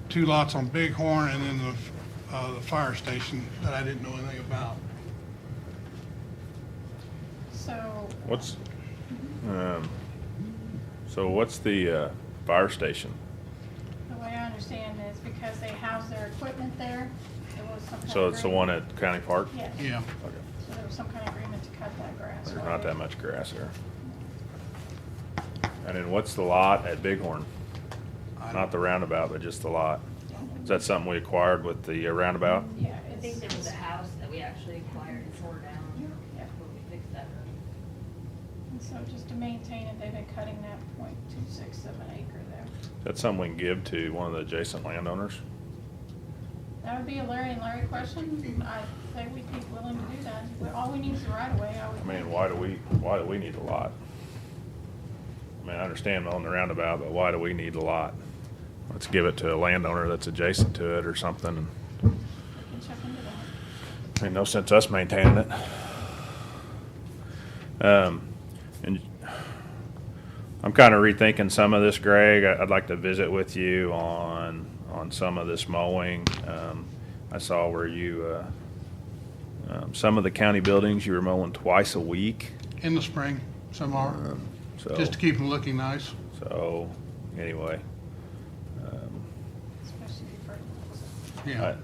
S1: 2 lots on Bighorn, and then the fire station that I didn't know anything about.
S6: So.
S8: What's the fire station?
S6: The way I understand it is because they house their equipment there, there was some kind of.
S8: So it's the one at County Park?
S6: Yes.
S1: Yeah.
S8: Okay.
S6: So there was some kind of agreement to cut that grass.
S8: There's
S6: right
S8: not
S6: there.
S8: that much grass there. And then what's the lot at Bighorn? Not the roundabout, but just the lot. Is that something we acquired with the roundabout?
S6: Yeah,
S2: I think there was a house that we actually acquired and tore down.
S6: Yeah.
S2: When we fixed that road.
S6: And so just to maintain it, they've been cutting that 0.26 of an acre there.
S8: Is that something we can give to one of the adjacent landowners?
S6: That would be a Larry and Larry question. I say we'd be willing to do that. All we need is the right of way, I would
S8: I mean,
S6: think.
S8: why do we need a lot? I mean, I understand on the roundabout, but why do we need a lot? Let's give it to a landowner that's adjacent to it or something.
S6: We can check into that.
S8: Ain't no sense us maintaining it. And I'm kind of rethinking some of this, Greg. I'd like to visit with you on some of this mowing. I saw where you Some of the county buildings you were mowing twice a week.
S1: In the spring, some are,
S8: So,
S1: just to keep them looking nice.
S8: so anyway,
S6: Especially for
S1: Yeah.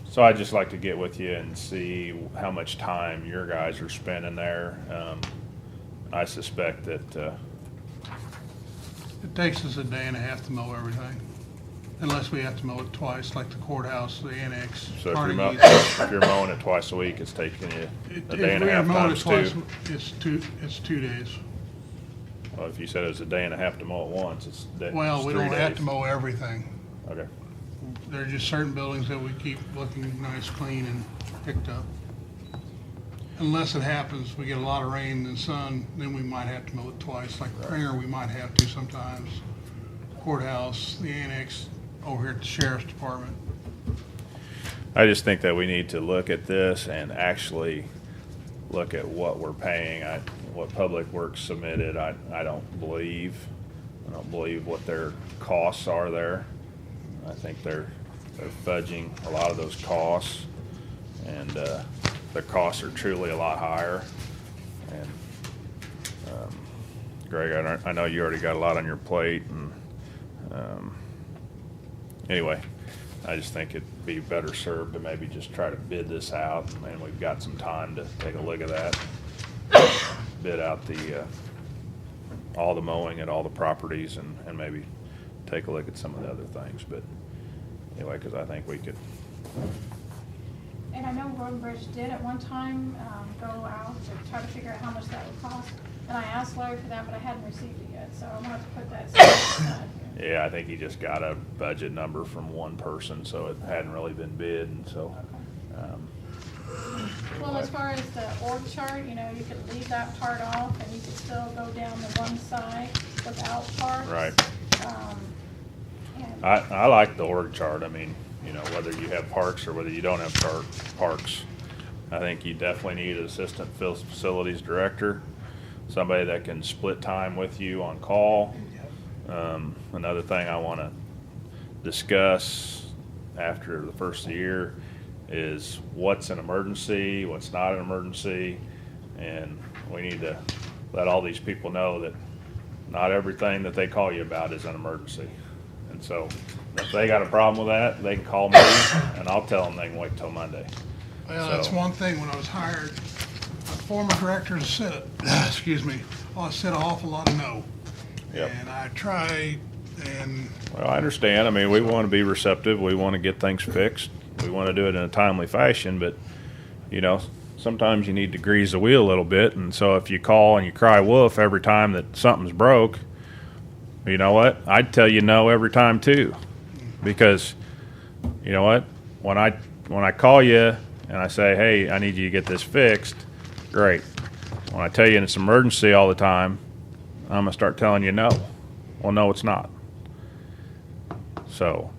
S8: so I'd just like to get with you and see how much time your guys are spending there. I suspect that,
S1: It takes us a day and a half to mow everything, unless we have to mow it twice, like the courthouse, the annex.
S8: so if
S1: part
S8: you're,
S1: of
S8: if you're mowing it twice a week, it's taking you a day and a half
S1: If we are mowing it
S8: times
S1: twice,
S8: two.
S1: it's 2 days.
S8: Well, if you said it was a day and a half to mow it once, it's
S1: Well,
S8: it's
S1: we
S8: 3
S1: don't have
S8: days.
S1: to mow everything.
S8: Okay.
S1: There are just certain buildings that we keep looking nice, clean, and picked up. Unless it happens, we get a lot of rain and sun, then we might have to mow it twice. Like Pringer, we might have to sometimes. Courthouse, the annex, over here at the sheriff's department.
S8: I just think that we need to look at this and actually look at what we're paying. What Public Works submitted, I don't believe what their costs are there. I think they're fudging a lot of those costs, and their costs are truly a lot higher. And Greg, I know you already got a lot on your plate, and anyway, I just think it'd be better served to maybe just try to bid this out, and we've got some time to take a look at that. Bid out the all the mowing at all the properties, and maybe take a look at some of the other things. But anyway, because I think we could.
S6: And I know Road and Bridge did at one time go out to try to figure out how much that would cost. And I asked Larry for that, but I hadn't received it yet, so I'm gonna have to put that aside here.
S8: Yeah, I think he just got a budget number from one person, so it hadn't really been bid, and so.
S6: Well, as far as the org chart, you know, you could leave that part off and you could still go down the one side without parts.
S8: Right.
S6: And
S8: I like the org chart. I mean, you know, whether you have parks or whether you don't have parks, I think you definitely need an assistant facilities director, somebody that can split time with you on call. Another thing I want to discuss after the first of the year is what's an emergency, what's not an emergency, and we need to let all these people know that not everything that they call you about is an emergency. And so if they got a problem with that, they can call me, and I'll tell them they can wait till Monday.
S1: Well, that's
S8: So-
S1: one thing, when I was hired, a former director said, excuse me, I said an awful lot of no.
S8: Yep.
S1: And I tried, and
S8: Well, I understand. I mean, we want to be receptive. We want to get things fixed. We want to do it in a timely fashion, but, you know, sometimes you need to grease the wheel a little bit. And so if you call and you cry wolf every time that something's broke, you know what? I'd tell you no every time too. Because, you know what? When I call you and I say, hey, I need you to get this fixed, great. When I tell you it's an emergency all the time, I'm going to start telling you no. Well, no, it's not. So,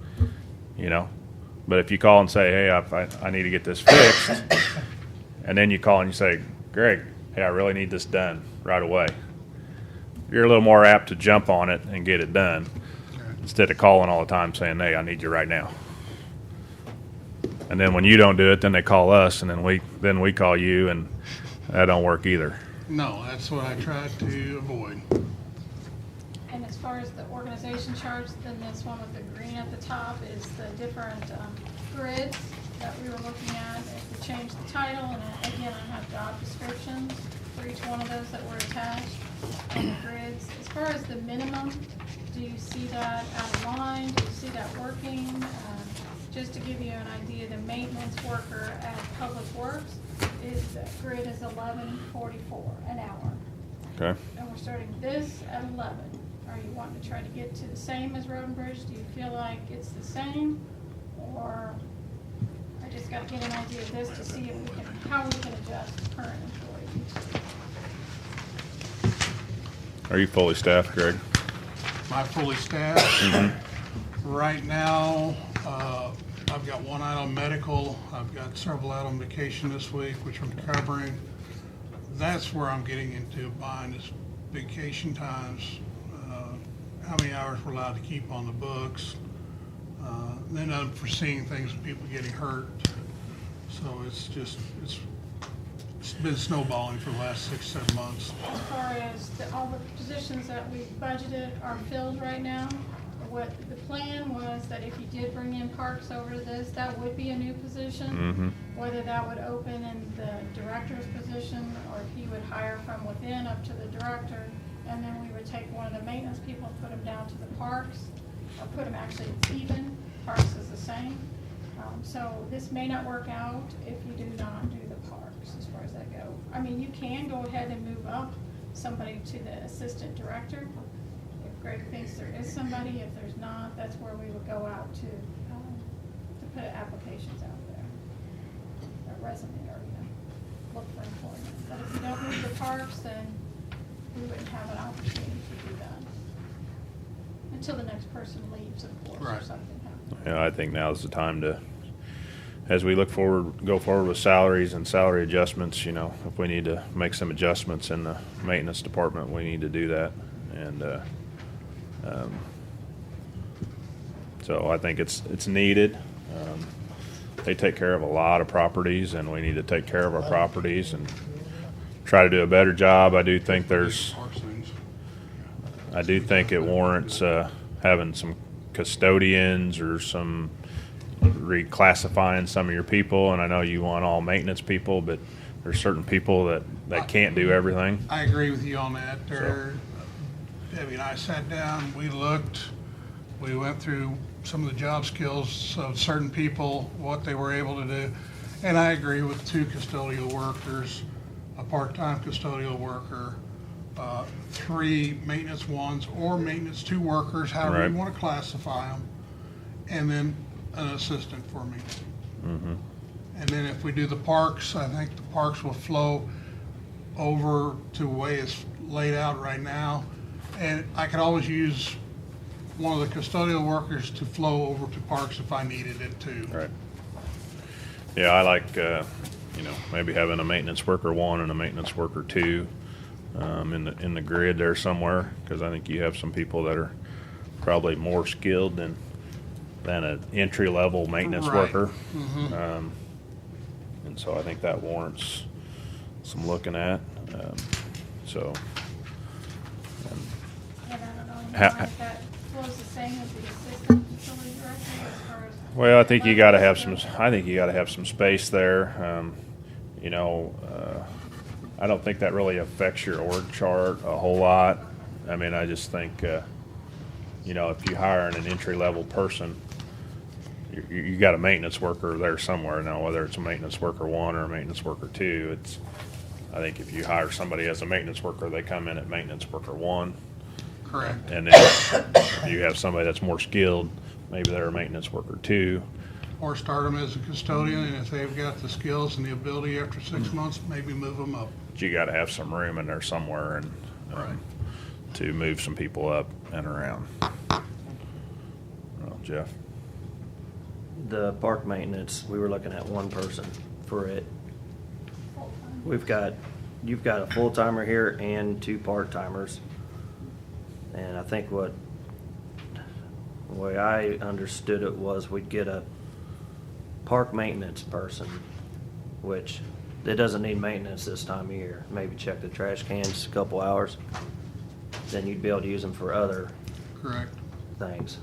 S8: you know, but if you call and say, hey, I need to get this fixed, and then you call and you say, Greg, hey, I really need this done right away, you're a little more apt to jump on it and get it done instead of calling all the time saying, hey, I need you right now. And then when you don't do it, then they call us, and then we call you, and that don't work either.
S1: no, that's what I tried to avoid.
S6: And as far as the organization charts, then this one with the green at the top is the different grids that we were looking at. If we change the title, and again, I have job descriptions for each one of those that were attached on the grids. As far as the minimum, do you see that out of line? Do you see that working? Just to give you an idea, the maintenance worker at Public Works grid is $11.44 an hour.
S8: Okay.
S6: And we're starting this at 11. Are you wanting to try to get to the same as Road and Bridge? Do you feel like it's the same? Or I just gotta get an idea of this to see if how we can adjust current employees.
S8: Are you fully staffed, Greg?
S1: Am I fully staffed? Right now, I've got one out on medical. I've got several out on vacation this week, which I'm covering. That's where I'm getting into buying is vacation times, how many hours we're allowed to keep on the books, then unforeseen things, people getting hurt. So it's been snowballing for the last 6-7 months.
S6: As far as all the positions that we budgeted are filled right now, what the plan was that if you did bring in Parks over this, that would be a new position. Whether that would open in the director's position, or if he would hire from within up to the director, and then we would take one of the maintenance people and put him down to the Parks, or put him actually even, Parks is the same. So this may not work out if you do not do the Parks, as far as that go. I mean, you can go ahead and move up somebody to the assistant director. If Greg thinks there is somebody, if there's not, that's where we would go out to put applications out there. A resume, or, look for employment. But if you don't move the Parks, then we wouldn't have an opportunity to do that. Until the next person leaves, of course, or
S1: Right.
S6: something happens.
S8: Yeah, I think now's the time to, as we go forward with salaries and salary adjustments, if we need to make some adjustments in the maintenance department, we need to do that. And, so I think it's needed. They take care of a lot of properties, and we need to take care of our properties and try to do a better job. I do think it warrants having some custodians or some reclassifying some of your people. And I know you want all maintenance people, but there's certain people that can't do everything.
S1: I agree with you on that. Debbie and I sat down, we looked, we went through some of the job skills of certain people, what they were able to do. And I agree with 2 custodial workers, a part-time custodial worker, 3 maintenance ones, or maintenance 2 workers, however
S8: Right.
S1: you want to classify them, and then an assistant for me. And then if we do the Parks, I think the Parks will flow over to the way it's laid out right now. And I could always use one of the custodial workers to flow over to Parks if I needed it too.
S8: Right. Yeah, I like, maybe having a maintenance worker 1 and a maintenance worker 2 in the grid there somewhere, because I think you have some people that are probably more skilled than an entry-level maintenance
S1: Right.
S8: worker. And so I think that warrants some looking at. So,
S6: And I don't know,
S8: Ha-
S6: if that flows the same as the assistant facility director as far as.
S8: well, I think you got to have some space there. I don't think that really affects your org chart a whole lot. I mean, I just think, if you hire an entry-level person, you got a maintenance worker there somewhere. Now, whether it's a maintenance worker 1 or a maintenance worker 2, I think if you hire somebody as a maintenance worker, they come in at maintenance worker 1.
S1: Correct.
S8: And then if you have somebody that's more skilled, maybe they're a maintenance worker 2.
S1: Or start them as a custodian, and if they've got the skills and the ability after 6 months, maybe move them up.
S8: But you got to have some room in there somewhere and
S1: Right.
S8: to move some people up and around. Well, Jeff?
S5: The park maintenance, we were looking at 1 person for it.
S6: Full-time.
S5: You've got a full-timer here and 2 part-timers. And I think the way I understood it was we'd get a park maintenance person, which it doesn't need maintenance this time of year. Maybe check the trash cans a couple hours. Then you'd be able to use them for other
S1: Correct.
S5: things.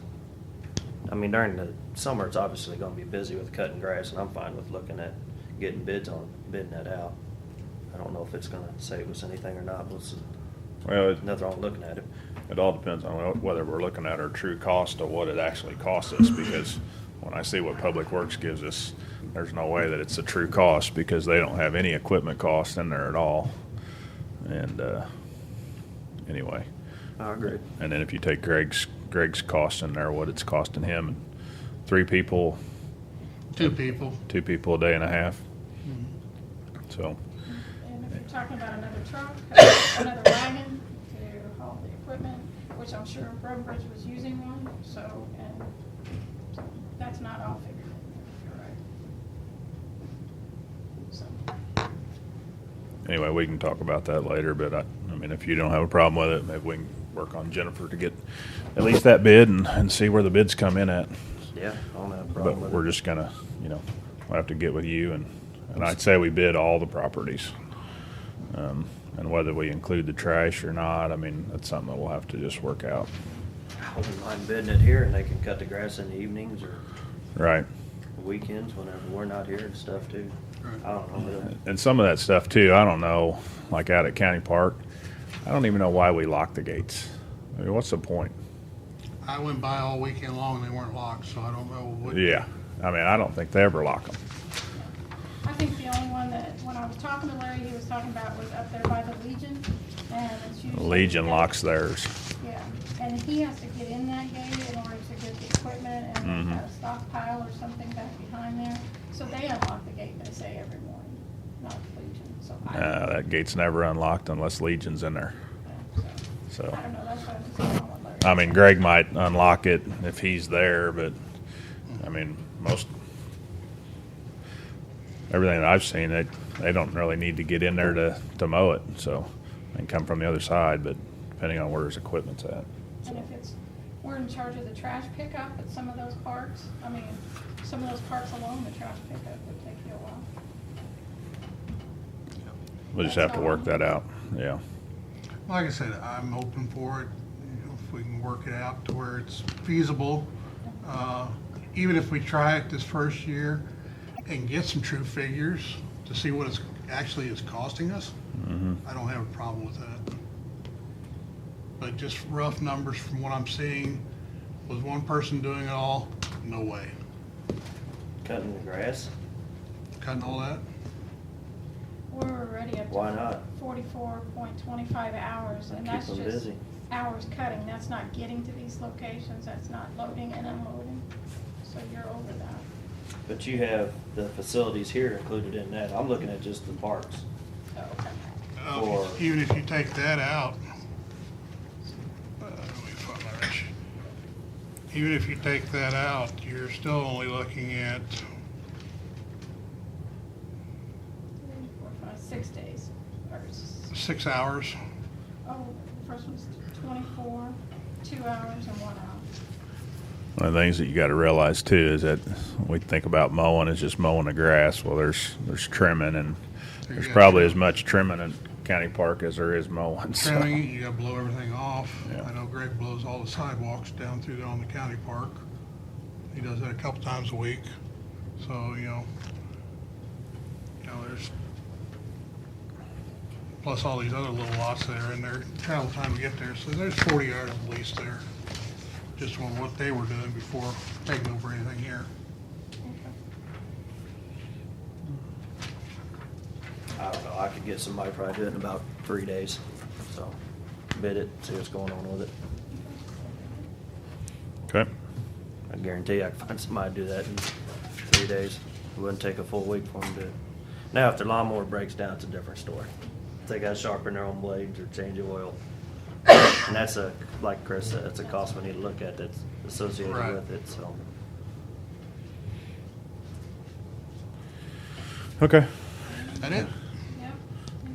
S5: I mean, during the summer, it's obviously gonna be busy with cutting grass, and I'm fine with looking at getting bidding that out. I don't know if it's gonna save us anything or not, but
S8: Well,
S5: nothing wrong looking at it.
S8: it all depends on whether we're looking at our true cost of what it actually costs us, because when I see what Public Works gives us, there's no way that it's the true cost, because they don't have any equipment cost in there at all. And, anyway.
S5: I agree.
S8: And then if you take Greg's cost in there, what it's costing him, and 3 people,
S1: 2 people.
S8: 2 people a day and a half. So,
S6: And if you're talking about another truck, another wagon to haul the equipment, which I'm sure Road Bridge was using one, so that's not all figured in there, you're right. So,
S8: anyway, we can talk about that later, but I mean, if you don't have a problem with it, maybe we can work on Jennifer to get at least that bid and see where the bids come in at.
S5: Yeah, I don't have a
S8: But
S5: problem with it.
S8: we're just gonna, we'll have to get with you and And I'd say we bid all the properties. And whether we include the trash or not, I mean, that's something that we'll have to just work out.
S5: I wouldn't mind bidding it here, and they can cut the grass in the evenings or
S8: Right.
S5: weekends whenever we're not here and stuff too. I don't know.
S8: And some of that stuff too, I don't know, like out at County Park, I don't even know why we lock the gates. I mean, what's the point?
S1: I went by all weekend long and they weren't locked, so I don't know what.
S8: Yeah. I mean, I don't think they ever lock them.
S6: I think the only one that, when I was talking to Larry, he was talking about was up there by the Legion, and it's usually.
S8: Legion locks theirs.
S6: Yeah, and he has to get in that gate in order to get the equipment, and
S8: Mhm.
S6: they've got a stockpile or something back behind there. So they unlock the gate, they say, every morning, not Legion, so I don't know.
S8: That gate's never unlocked unless Legion's in there. So,
S6: I don't know, that's what I'm just saying. what Larry
S8: I mean,
S6: said.
S8: Greg might unlock it if he's there, but, I mean, everything that I've seen, they don't really need to get in there to mow it, so they can come from the other side, but depending on where his equipment's at.
S6: And if it's, we're in charge of the trash pickup at some of those parks, I mean, some of those parks alone, the trash pickup would take you a while.
S8: We'll just have to work that out, yeah.
S1: Like I said, I'm open for it, if we can work it out to where it's feasible. Even if we try it this first year and get some true figures to see what it's actually is costing us, I don't have a problem with that. But just rough numbers from what I'm seeing, was one person doing it all? No way.
S5: Cutting the grass?
S1: Cutting all that?
S6: We're already up
S5: Why
S6: to
S5: not?
S6: 44.25 hours, and
S5: Keep
S6: that's
S5: them
S6: just
S5: busy.
S6: hours cutting. That's not getting to these locations, that's not loading and unloading. So you're over that.
S5: But you have the facilities here included in that. I'm looking at just the parks.
S6: So, okay.
S5: Or-
S1: Even if you take that out, let me find my rich. Even if you take that out, you're still only looking at,
S6: 3, 4, 5, 6 days. Or
S1: 6 hours.
S6: Oh, the first one's 24, 2 hours and 1 hour.
S8: One of the things that you gotta realize too is that we think about mowing as just mowing the grass. Well, there's trimming, and there's
S1: Yeah,
S8: probably
S1: sure.
S8: as much trimming in County Park as there is mowing, so.
S1: Trimming, you gotta blow everything off.
S8: Yeah.
S1: I know Greg blows all the sidewalks down through there on the county park. He does that a couple times a week. So, there's, plus all these other little lots that are in there, travel time to get there. So there's 40 yards at least there, just on what they were doing before taking over anything here.
S5: I don't know, I could get somebody probably do it in about 3 days. So bid it, see what's going on with it.
S8: Okay.
S5: I guarantee you I can find somebody to do that in 3 days. It wouldn't take a full week for them to do it. Now, if their lawnmower breaks down, it's a different story. If they gotta sharpen their own blades or change the oil. And that's like Chris said, that's a cost we need to look at that's associated
S1: Right.
S5: with it, so.
S8: Okay.
S1: That it?
S6: Yep.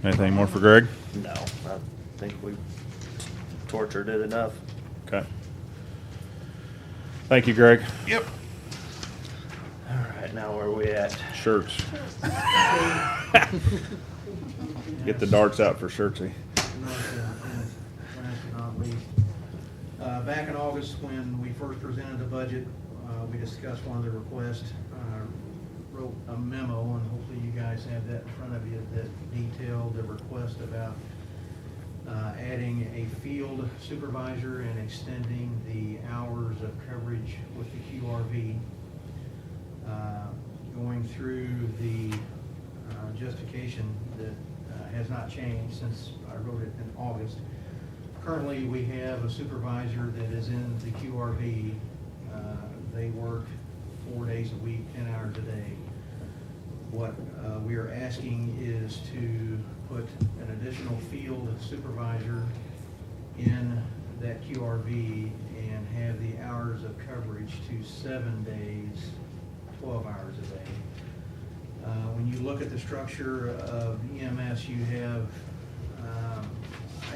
S8: Anything more for Greg?
S5: No, I think we tortured it enough.
S8: Okay. Thank you, Greg.
S1: Yep.
S5: All right, now where are we at?
S8: Shirts. Get the darts out for Shirtsy.
S7: Last but not least, back in August, when we first presented the budget, we discussed one of the requests, wrote a memo, and hopefully you guys have that in front of you, that detailed the request about adding a field supervisor and extending the hours of coverage with the QRV. Going through the justification that has not changed since I wrote it in August. Currently, we have a supervisor that is in the QRV. They work 4 days a week, 10 hours a day. What we are asking is to put an additional field supervisor in that QRV and have the hours of coverage to 7 days, 12 hours a day. When you look at the structure of EMS, you have,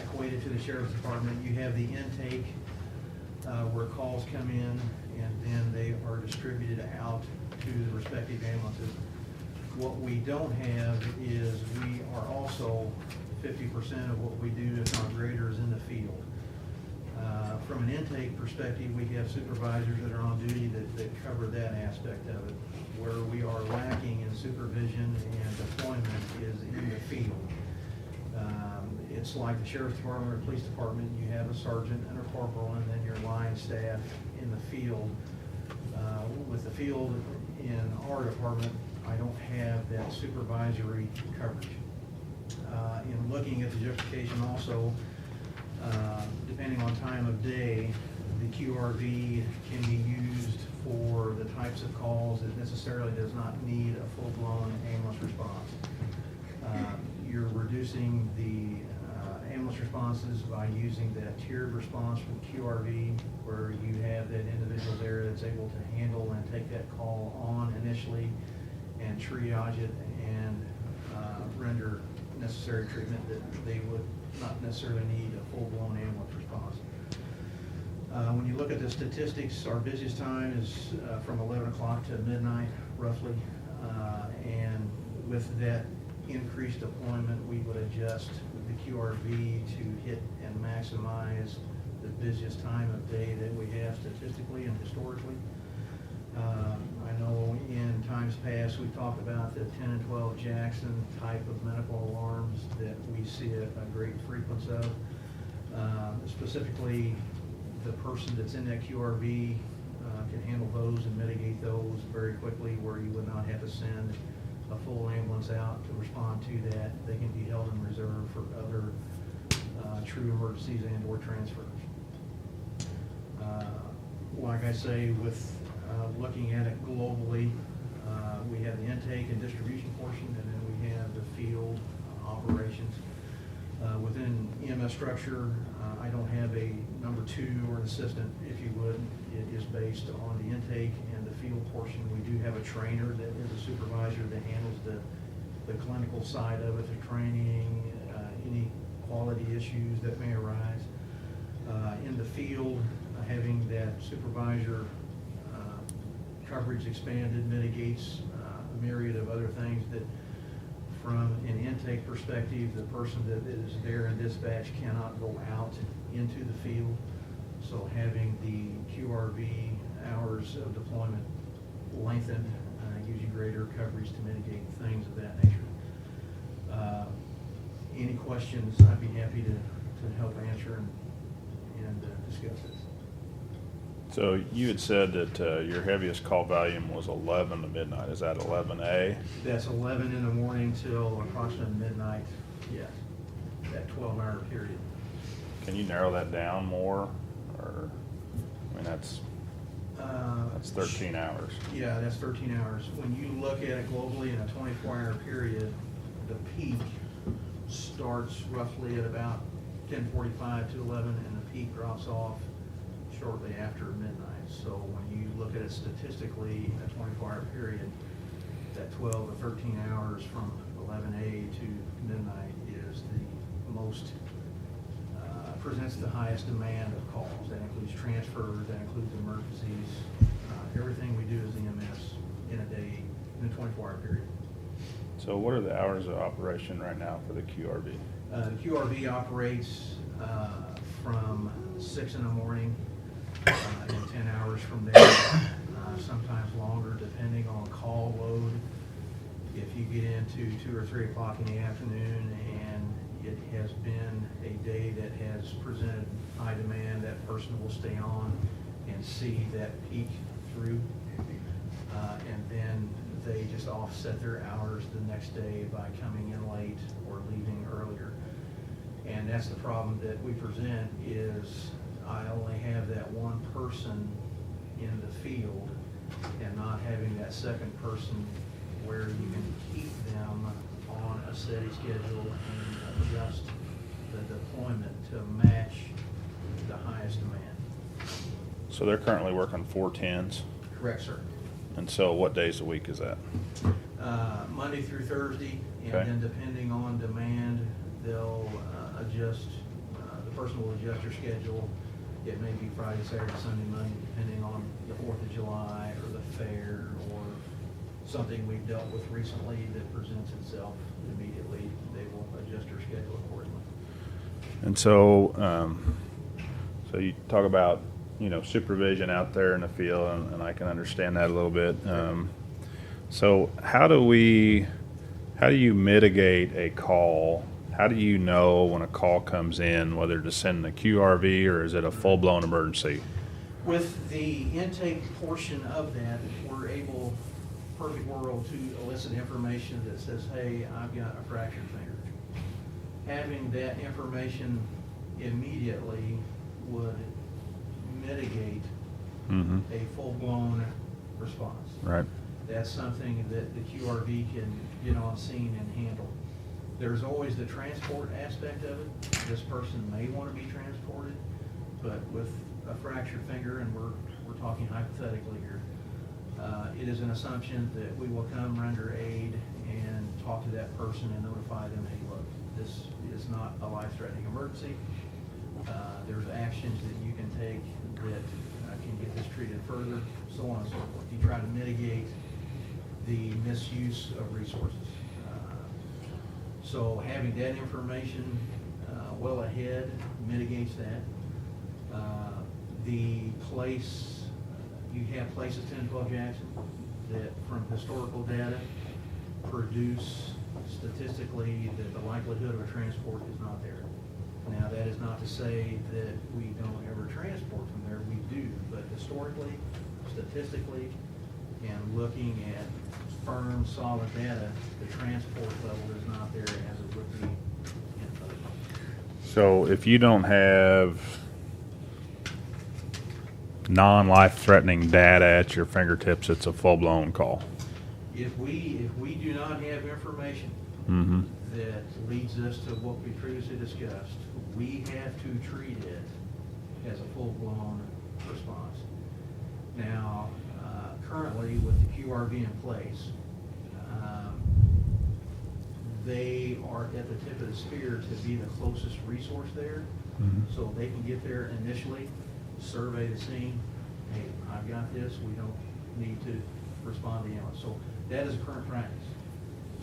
S7: equated to the Sheriff's Department, you have the intake where calls come in, and then they are distributed out to the respective ambulances.
S12: What we don't have is we are also 50% of what we do, if not greater, is in the field. From an intake perspective, we have supervisors that are on duty that cover that aspect of it. Where we are lacking in supervision and deployment is in the field. It's like the sheriff's department or police department, you have a sergeant and a corporal and then your line staff in the field. With the field in our department, I don't have that supervisory coverage. In looking at the justification also, depending on time of day, the QRV can be used for the types of calls that necessarily does not need a full-blown ambulance response. You're reducing the ambulance responses by using that tiered response from QRV, where you have that individual there that's able to handle and take that call on initially and triage it and render necessary treatment that they would not necessarily need a full-blown ambulance response. When you look at the statistics, our busiest time is from 11 o'clock to midnight, roughly. And with that increased deployment, we would adjust the QRV to hit and maximize the busiest time of day that we have statistically and historically. I know in times past, we've talked about the 10 and 12 Jackson type of medical alarms that we see a great frequency of. Specifically, the person that's in that QRV can handle those and mitigate those very quickly, where you would not have to send a full ambulance out to respond to that. They can be held in reserve for other true emergencies and or transfers. Like I say, with looking at it globally, we have the intake and distribution portion, and then we have the field operations. Within EMS structure, I don't have a number 2 or an assistant, if you would. It is based on the intake and the field portion. We do have a trainer that is a supervisor that handles the clinical side of it, the training, any quality issues that may arise. In the field, having that supervisor coverage expanded mitigates a myriad of other things that, from an intake perspective, the person that is there in dispatch cannot go out into the field. So having the QRV hours of deployment lengthened gives you greater coverage to mitigate things of that nature. Any questions, I'd be happy to help answer and discuss this.
S8: So you had said that your heaviest call volume was 11 to midnight. Is that 11A?
S12: That's 11 in the morning till approximately midnight, yes, that 12-hour period.
S8: Can you narrow that down more? Or, I mean, that's 13 hours.
S12: Yeah, that's 13 hours. When you look at it globally in a 24-hour period, the peak starts roughly at about 10:45 to 11, and the peak drops off shortly after midnight. So when you look at it statistically, a 24-hour period, that 12 to 13 hours from 11A to midnight is the most, presents the highest demand of calls. That includes transfers, that includes emergencies. Everything we do as EMS in a day, in a 24-hour period.
S8: So what are the hours of operation right now for the QRV?
S12: The QRV operates from 6 in the morning and 10 hours from there, sometimes longer depending on call load. If you get into 2 or 3 o'clock in the afternoon and it has been a day that has presented high demand, that person will stay on and see that peak through. And then they just offset their hours the next day by coming in late or leaving earlier. And that's the problem that we present is I only have that one person in the field and not having that second person where you can keep them on a steady schedule and adjust the deployment to match the highest demand.
S8: So they're currently working 4 10s?
S12: Correct, sir.
S8: And so what days a week is that?
S12: Monday through Thursday, and
S8: Okay.
S12: then depending on demand, they'll adjust, the person will adjust their schedule. It may be Friday, Saturday, Sunday, Monday, depending on the 4th of July or the fair or something we've dealt with recently that presents itself immediately, they will adjust their schedule accordingly.
S8: And so, so you talk about, supervision out there in the field, and I can understand that a little bit. So how do you mitigate a call? How do you know when a call comes in, whether to send the QRV or is it a full-blown emergency?
S12: With the intake portion of that, we're able, perfect world, to elicit information that says, hey, I've got a fractured finger. Having that information immediately would mitigate a full-blown response.
S8: Right.
S12: That's something that the QRV can get on scene and handle. There's always the transport aspect of it. This person may want to be transported, but with a fractured finger, and we're talking hypothetically here, it is an assumption that we will come render aid and talk to that person and notify them, hey, look, this is not a life-threatening emergency. There's actions that you can take that can get this treated further, so on and so forth. You try to mitigate the misuse of resources. So having that information well ahead mitigates that. The place, you have places, 1012 Jackson, that from historical data produce statistically that the likelihood of a transport is not there. Now, that is not to say that we don't ever transport from there, we do, but historically, statistically, and looking at firm, solid data, the transport level is not there as it would be in other places.
S8: So if you don't have non-life-threatening data at your fingertips, it's a full-blown call.
S12: If we do not have information
S8: Mm-hmm.
S12: that leads us to what we previously discussed, we have to treat it as a full-blown response. Now, currently with the QRV in place, they are at the tip of the spear to be the closest resource there.
S8: Mhm.
S12: So they can get there initially, survey the scene, hey, I've got this, we don't need to respond to ambulance. So that is a current practice.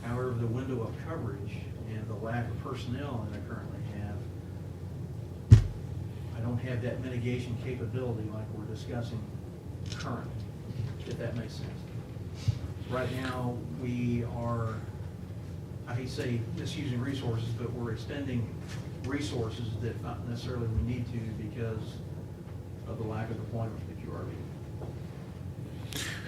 S12: However, the window of coverage and the lack of personnel that I currently have, I don't have that mitigation capability like we're discussing currently, if that makes sense. Right now, we are, I hate to say misusing resources, but we're expending resources that not necessarily we need to because of the lack of deployment of the QRV.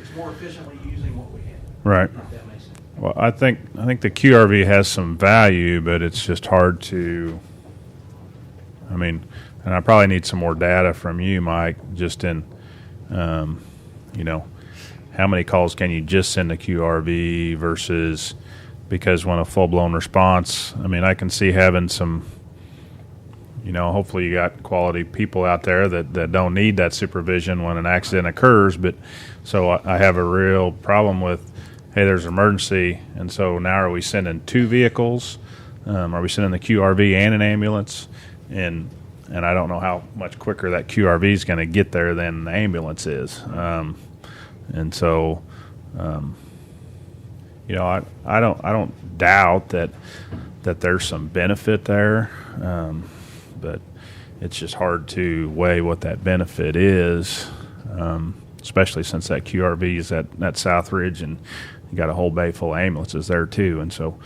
S12: It's more efficiently using what we have.
S8: Right.
S12: If that makes sense.
S8: Well, I think the QRV has some value, but it's just hard to. I mean, and I probably need some more data from you, Mike. Just in, how many calls can you just send to QRV versus because when a full-blown response. I mean, I can see having some. Hopefully you got quality people out there that don't need that supervision when an accident occurs. But so I have a real problem with. Hey, there's an emergency, and so now are we sending two vehicles? Are we sending the QRV and an ambulance? And I don't know how much quicker that QRV is going to get there than the ambulance is. And so, I don't doubt that there's some benefit there, but it's just hard to weigh what that benefit is, especially since that QRV is at Southridge and you got a whole bay full of ambulances there too. And so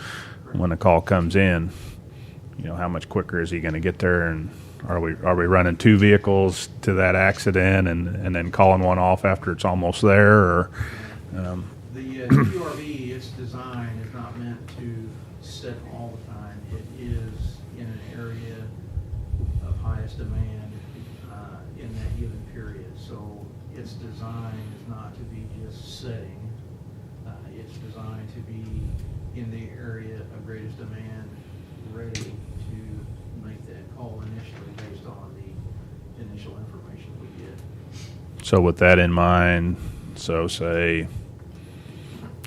S8: when the call comes in, how much quicker is he going to get there? And are we running two vehicles to that accident and then calling one off after it's almost there? Or
S12: the QRV, its design is not meant to sit all the time. It is in an area of highest demand in that given period. So its design is not to be just sitting. It's designed to be in the area of greatest demand, ready to make that call initially based on the initial information we get.
S8: so with that in mind, so say,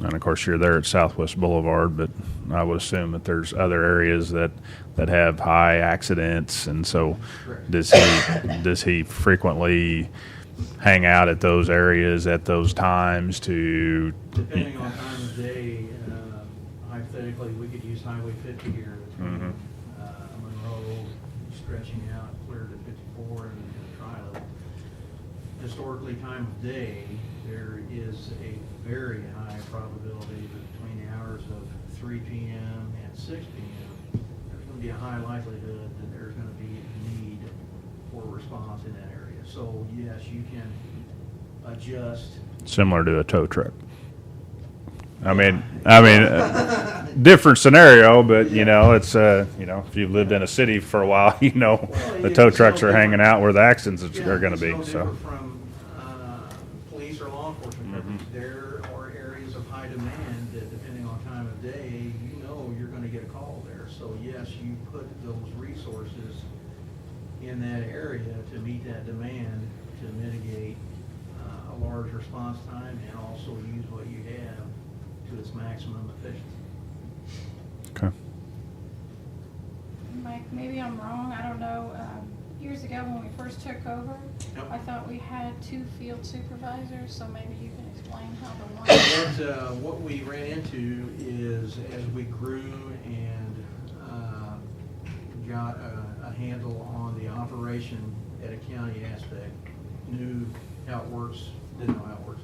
S8: and of course you're there at Southwest Boulevard, but I would assume that there's other areas that have high accidents, and so
S12: Correct.
S8: does he frequently hang out at those areas at those times to.
S12: Depending on time of day, hypothetically, we could use Highway 50 here between Monroe, stretching out clear to 54 and Trilo. Historically, time of day, there is a very high probability that between the hours of 3 p.m. and 6 p.m., there's going to be a high likelihood that there's going to be a need for a response in that area. So yes, you can adjust.
S8: Similar to a tow truck. I mean, different scenario, but it's if you've lived in a city for a while, the tow trucks are hanging out where the accidents are going to be.
S12: It's no
S8: So,
S12: different from police or law enforcement purposes. There are areas of high demand that, depending on time of day, you're going to get a call there. So yes, you put those resources in that area to meet that demand to mitigate a large response time and also use what you have to its maximum efficiency.
S8: okay.
S6: Mike, maybe I'm wrong, I don't know. Years ago when we first took over,
S12: Yep.
S6: I thought we had 2 field supervisors, so maybe you can explain how the one.
S12: What we ran into is as we grew and got a handle on the operation at a county aspect, knew how it works, didn't know how it works.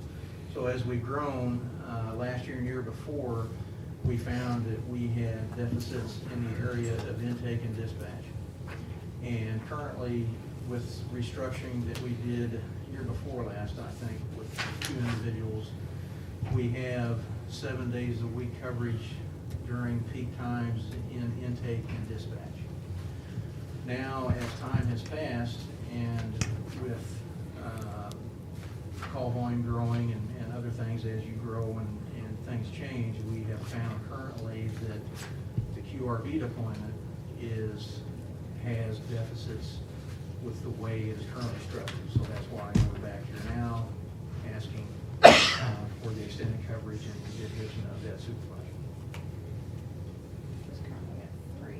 S12: So as we've grown, last year and year before, we found that we had deficits in the area of intake and dispatch. And currently, with restructuring that we did year before last, I think, with 2 individuals, we have 7 days a week coverage during peak times in intake and dispatch. Now, as time has passed and with call volume growing and other things as you grow and things change, we have found currently that the QRV deployment has deficits with the way it is currently structured. So that's why we're back here now asking for the extended coverage and the addition of that supervisor.
S6: It's currently at 3.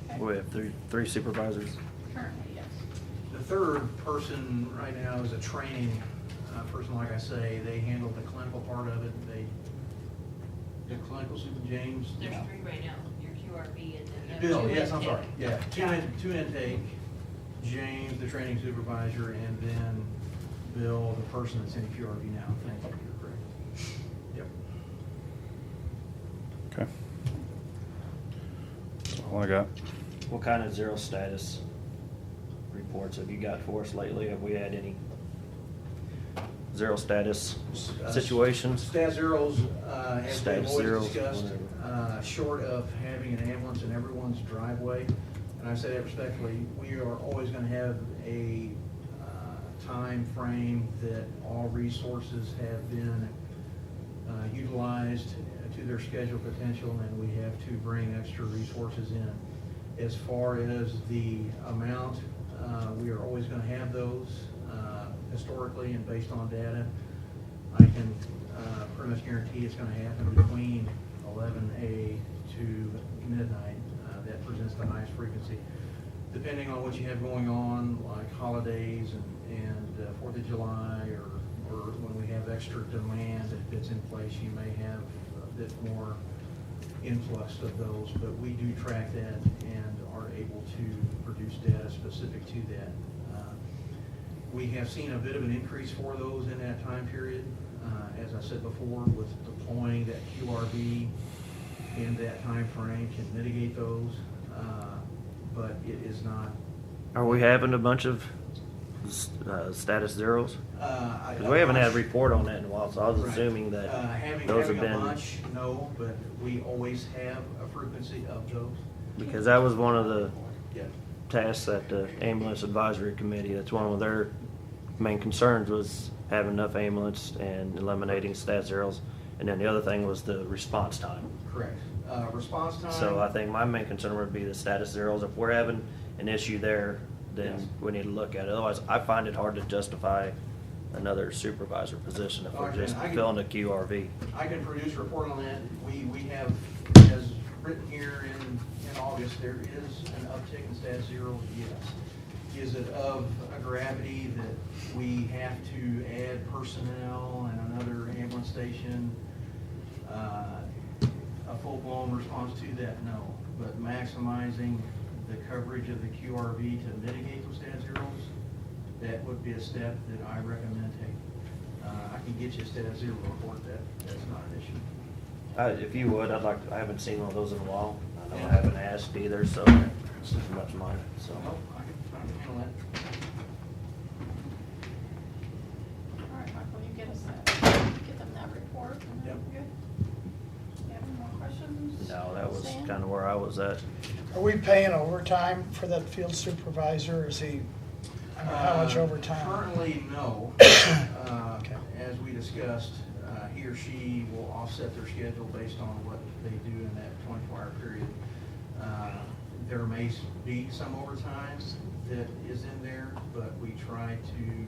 S6: Okay.
S5: We have three supervisors.
S6: Currently, yes.
S12: The third person right now is a training person, like I say. They handle the clinical part of it. The clinical super, James?
S2: There's 3 right now, your QRV and then.
S12: Bill,
S2: 2
S12: yes, I'm
S2: intake.
S12: sorry. Yeah, two intake, James, the training supervisor, and then Bill, the person that's in QRV now. Thank you, you're correct. Yep.
S8: Okay. That's all I got.
S5: What kind of zero status reports have you got for us lately? Have we had any zero status situations?
S12: Stat zeros, as we've
S5: Stat
S12: always
S5: zeros,
S12: discussed, short of having an ambulance in everyone's driveway, and I say that respectfully, we are always going to have a time frame that all resources have been utilized to their schedule potential, and we have to bring extra resources in. As far as the amount, we are always going to have those historically and based on data. I can pretty much guarantee it's going to happen between 11 to midnight. That presents the highest frequency. Depending on what you have going on, like holidays and 4th of July, or when we have extra demand that's in place, you may have a bit more influx of those, but we do track that and are able to produce data specific to that. We have seen a bit of an increase for those in that time period. As I said before, with deploying that QRV in that time frame can mitigate those, but it is not.
S5: Are we having a bunch of status zeros? Because we haven't had a report on that in a while, so I was assuming that those have
S12: Having
S5: been.
S12: a bunch, no, but we always have a frequency of those.
S5: Because that was one of the
S12: Yeah.
S5: tasks at the ambulance advisory committee. That's one of their main concerns, was having enough ambulance and eliminating stat zeros. And then the other thing was the response time.
S12: Correct. Response time.
S5: So I think my main concern would be the status zeros. If we're having an issue there, then
S12: Yes.
S5: we need to look at it. Otherwise, I find it hard to justify another supervisor position if we're just
S12: I can-
S5: filling a QRV.
S12: I can produce a report on that. We have, as written here in August, there is an uptick in stat zero, yes. is it of a gravity that we have to add personnel and another ambulance station? A full-blown response to that, no. But maximizing the coverage of the QRV to mitigate those stat zeros, that would be a step that I recommend taking. I can get you a stat zero report, that's not an issue.
S5: If you would, I'd like to, I haven't seen one of those in a while. I know I haven't asked either, so this is much mine, so.
S12: No, I can handle that.
S6: All right, Michael, you get us that, get them that report, and then
S12: Yep.
S6: we're good. You have any more questions?
S5: No, that was
S6: Sam?
S5: kind of where I was at.
S11: Are we paying overtime for that field supervisor, or is he, I don't know how much overtime?
S12: Currently, no.
S11: Okay.
S12: As we discussed, he or she will offset their schedule based on what they do in that 24-hour period. There may be some overtime that is in there, but we try to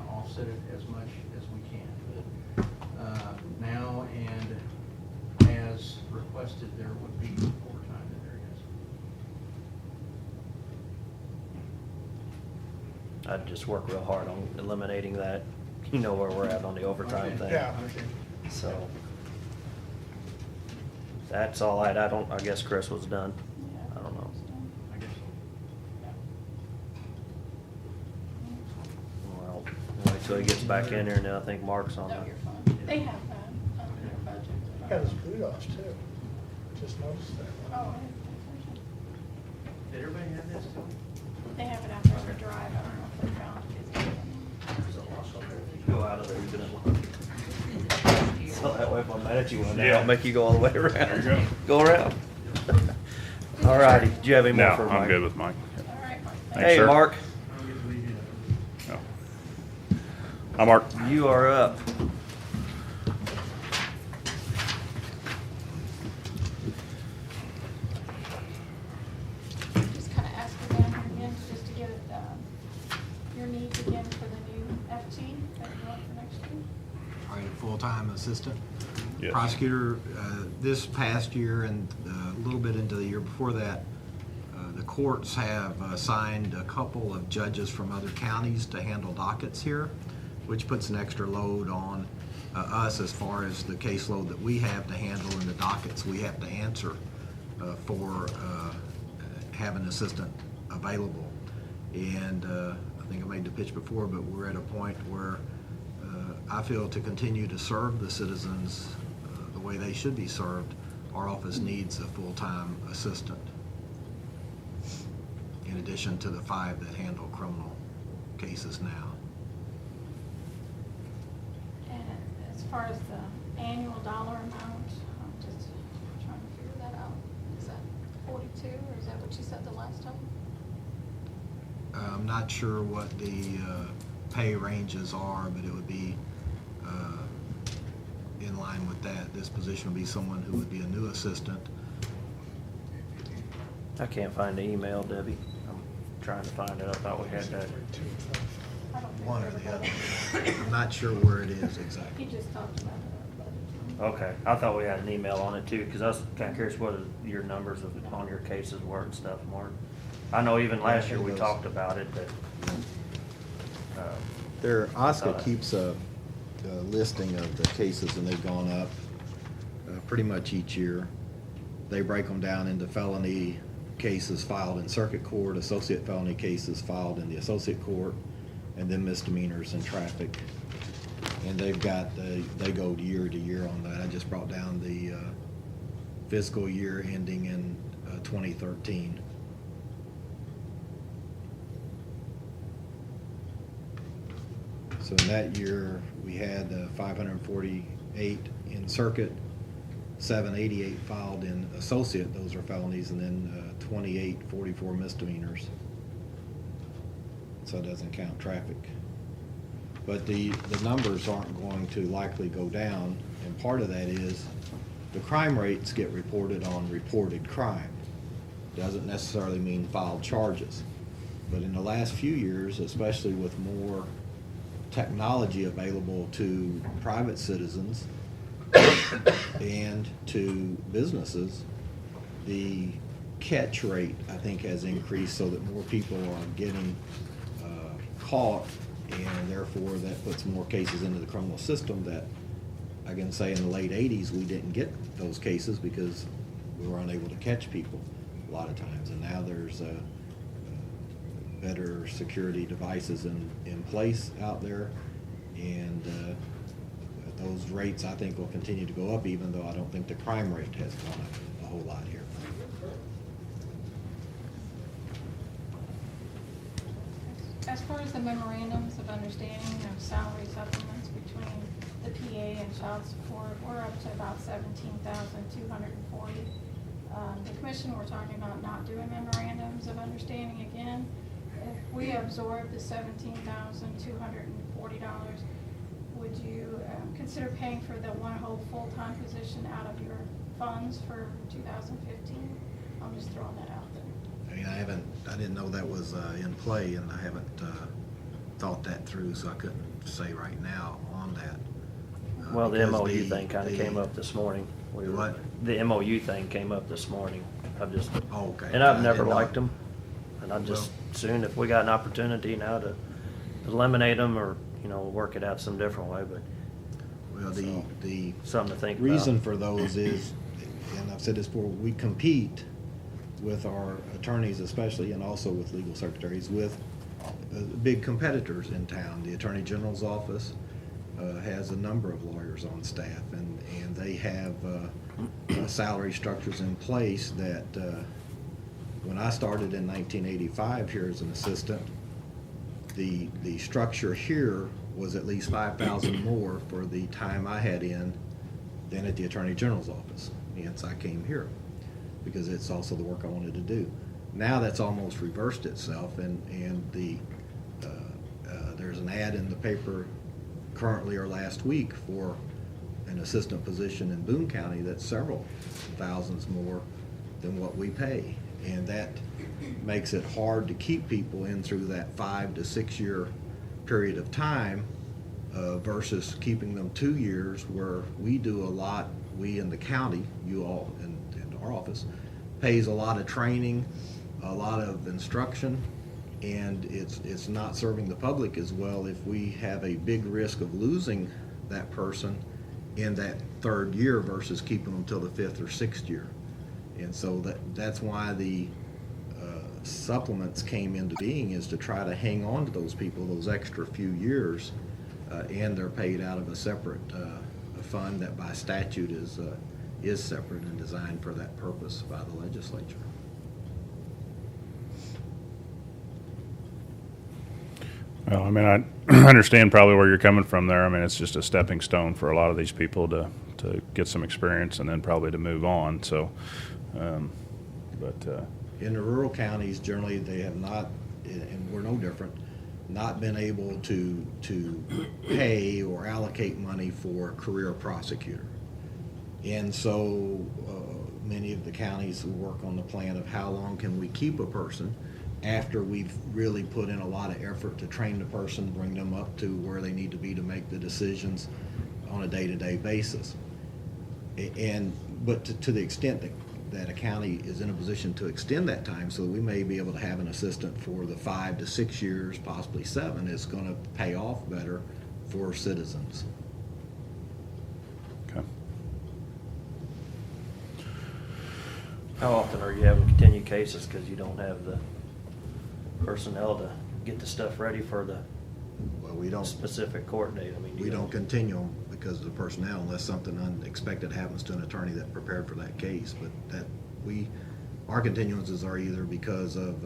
S12: offset it as much as we can. But now and as requested, there would be overtime in there, yes.
S5: I'd just work real hard on eliminating that. You know where we're at on the overtime
S12: Okay.
S5: thing.
S11: Yeah.
S12: Okay.
S5: So that's all I guess Chris was done.
S6: Yeah.
S5: I don't know.
S12: I guess so.
S5: Well, wait till he gets back in there and then I think Mark's on
S6: No,
S5: the.
S6: you're fine. They have that under their budget.
S11: He got his boot off too. Just noticed that.
S6: Oh, I didn't pay attention.
S12: Did everybody have this still?
S6: They have it out there on the drive, I don't know if they found it.
S5: Go out of there, you're gonna look. So that way if I'm mad at you one day,
S8: Yeah.
S5: I'll make you go all the way around.
S8: There you
S5: Go around. All righty, do you have any more
S8: No,
S5: for Mike?
S8: I'm good with Mike.
S6: All right, Mike.
S8: Thanks,
S5: Hey,
S8: sir.
S5: Mark,
S12: I'm good to leave you.
S8: No. Hi, Mark.
S5: you are up.
S6: Just kind of asking down here again, just to get your needs again for the new FT that you want for next year.
S7: All right, a full-time assistant
S8: Yes.
S7: prosecutor. This past year and a little bit into the year before that, the courts have assigned a couple of judges from other counties to handle dockets here, which puts an extra load on us as far as the caseload that we have to handle and the dockets we have to answer for have an assistant available. And I think I made the pitch before, but we're at a point where I feel to continue to serve the citizens the way they should be served, our office needs a full-time assistant, in addition to the 5 that handle criminal cases now.
S6: And as far as the annual dollar amount, I'm just trying to figure that out. Is that 42, or is that what you said the last time?
S7: I'm not sure what the pay ranges are, but it would be in line with that. This position would be someone who would be a new assistant.
S5: I can't find the email, Debbie. I'm trying to find it. I thought we had that.
S6: I don't think
S7: One
S6: we
S7: or
S6: ever
S7: the other.
S6: budgeted.
S7: I'm not sure where it is exactly.
S6: He just talked about it, but
S5: Okay, I thought we had an email on it too, because I was kind of curious what your numbers on your cases were and stuff, Mark. I know even last year we talked about it, but,
S13: There, OSCA
S5: Uh,
S13: keeps a listing of the cases, and they've gone up pretty much each year. They break them down into felony cases filed in circuit court, associate felony cases filed in the associate court, and then misdemeanors and traffic. And they've got, they go year to year on that. I just brought down the fiscal year ending in 2013. So in that year, we had 548 in circuit, 788 filed in associate, those are felonies, and then 2844 misdemeanors. So it doesn't count traffic. But the numbers aren't going to likely go down, and part of that is the crime rates get reported on reported crime. Doesn't necessarily mean filed charges. But in the last few years, especially with more technology available to private citizens and to businesses, the catch rate, I think, has increased so that more people are getting caught, and therefore that puts more cases into the criminal system that I can say in the late 80s, we didn't get those cases because we were unable to catch people a lot of times. And now there's better security devices in place out there. And those rates, I think, will continue to go up, even though I don't think the crime rate has gone up a whole lot here.
S6: As far as the memorandums of understanding of salary supplements between the PA and child support, we're up to about 17,240. The commission, we're talking about not doing memorandums of understanding again. If we absorb the $17,240, would you consider paying for the one whole full-time position out of your funds for 2015? I'm just throwing that out there.
S7: I mean, I didn't know that was in play, and I haven't thought that through, so I couldn't say right now on that.
S5: Well, the
S7: Because
S5: MOU thing kind of
S7: the-
S5: came up this morning.
S7: What?
S5: The MOU thing came up this morning.
S7: Oh, okay.
S5: And I've
S7: I
S5: never
S7: didn't know.
S5: liked them. And I'm just soon, if we got an opportunity now to eliminate them or, work it out some different way, but
S7: Well,
S5: So,
S7: the
S5: something to think about.
S13: Reason for those is, and I've said this before, we compete with our attorneys especially, and also with legal secretaries, with big competitors in town. The Attorney General's office has a number of lawyers on staff, and they have salary structures in place that when I started in 1985 here as an assistant, the structure here was at least $5,000 more for the time I had in than at the Attorney General's office. Hence, I came here because it's also the work I wanted to do. Now that's almost reversed itself, and there's an ad in the paper currently or last week for an assistant position in Boone County that's several thousands more than what we pay. And that makes it hard to keep people in through that 5 to 6 year period of time versus keeping them 2 years, where we do a lot, we in the county, you all in our office, pays a lot of training, a lot of instruction, and it's not serving the public as well if we have a big risk of losing that person in that 3rd year versus keeping them till the 5th or 6th year. And so that's why the supplements came into being, is to try to hang on to those people those extra few years, and they're paid out of a separate fund that by statute is separate and designed for that purpose by the legislature.
S8: Well, I mean, I understand probably where you're coming from there. I mean, it's just a stepping stone for a lot of these people to get some experience and then probably to move on. So,
S13: In the rural counties, generally, they have not, and we're no different, not been able to pay or allocate money for a career prosecutor. And so many of the counties work on the plan of how long can we keep a person after we've really put in a lot of effort to train the person, bring them up to where they need to be to make the decisions on a day-to-day basis. But to the extent that a county is in a position to extend that time, so we may be able to have an assistant for the 5 to 6 years, possibly 7, it's going to pay off better for citizens.
S8: okay.
S5: How often are you having continued cases because you don't have the personnel to get the stuff ready for the
S13: Well, we don't
S5: specific court date? I mean,
S13: We don't continue them because of the personnel unless something unexpected happens to an attorney that prepared for that case. But our continuances are either because of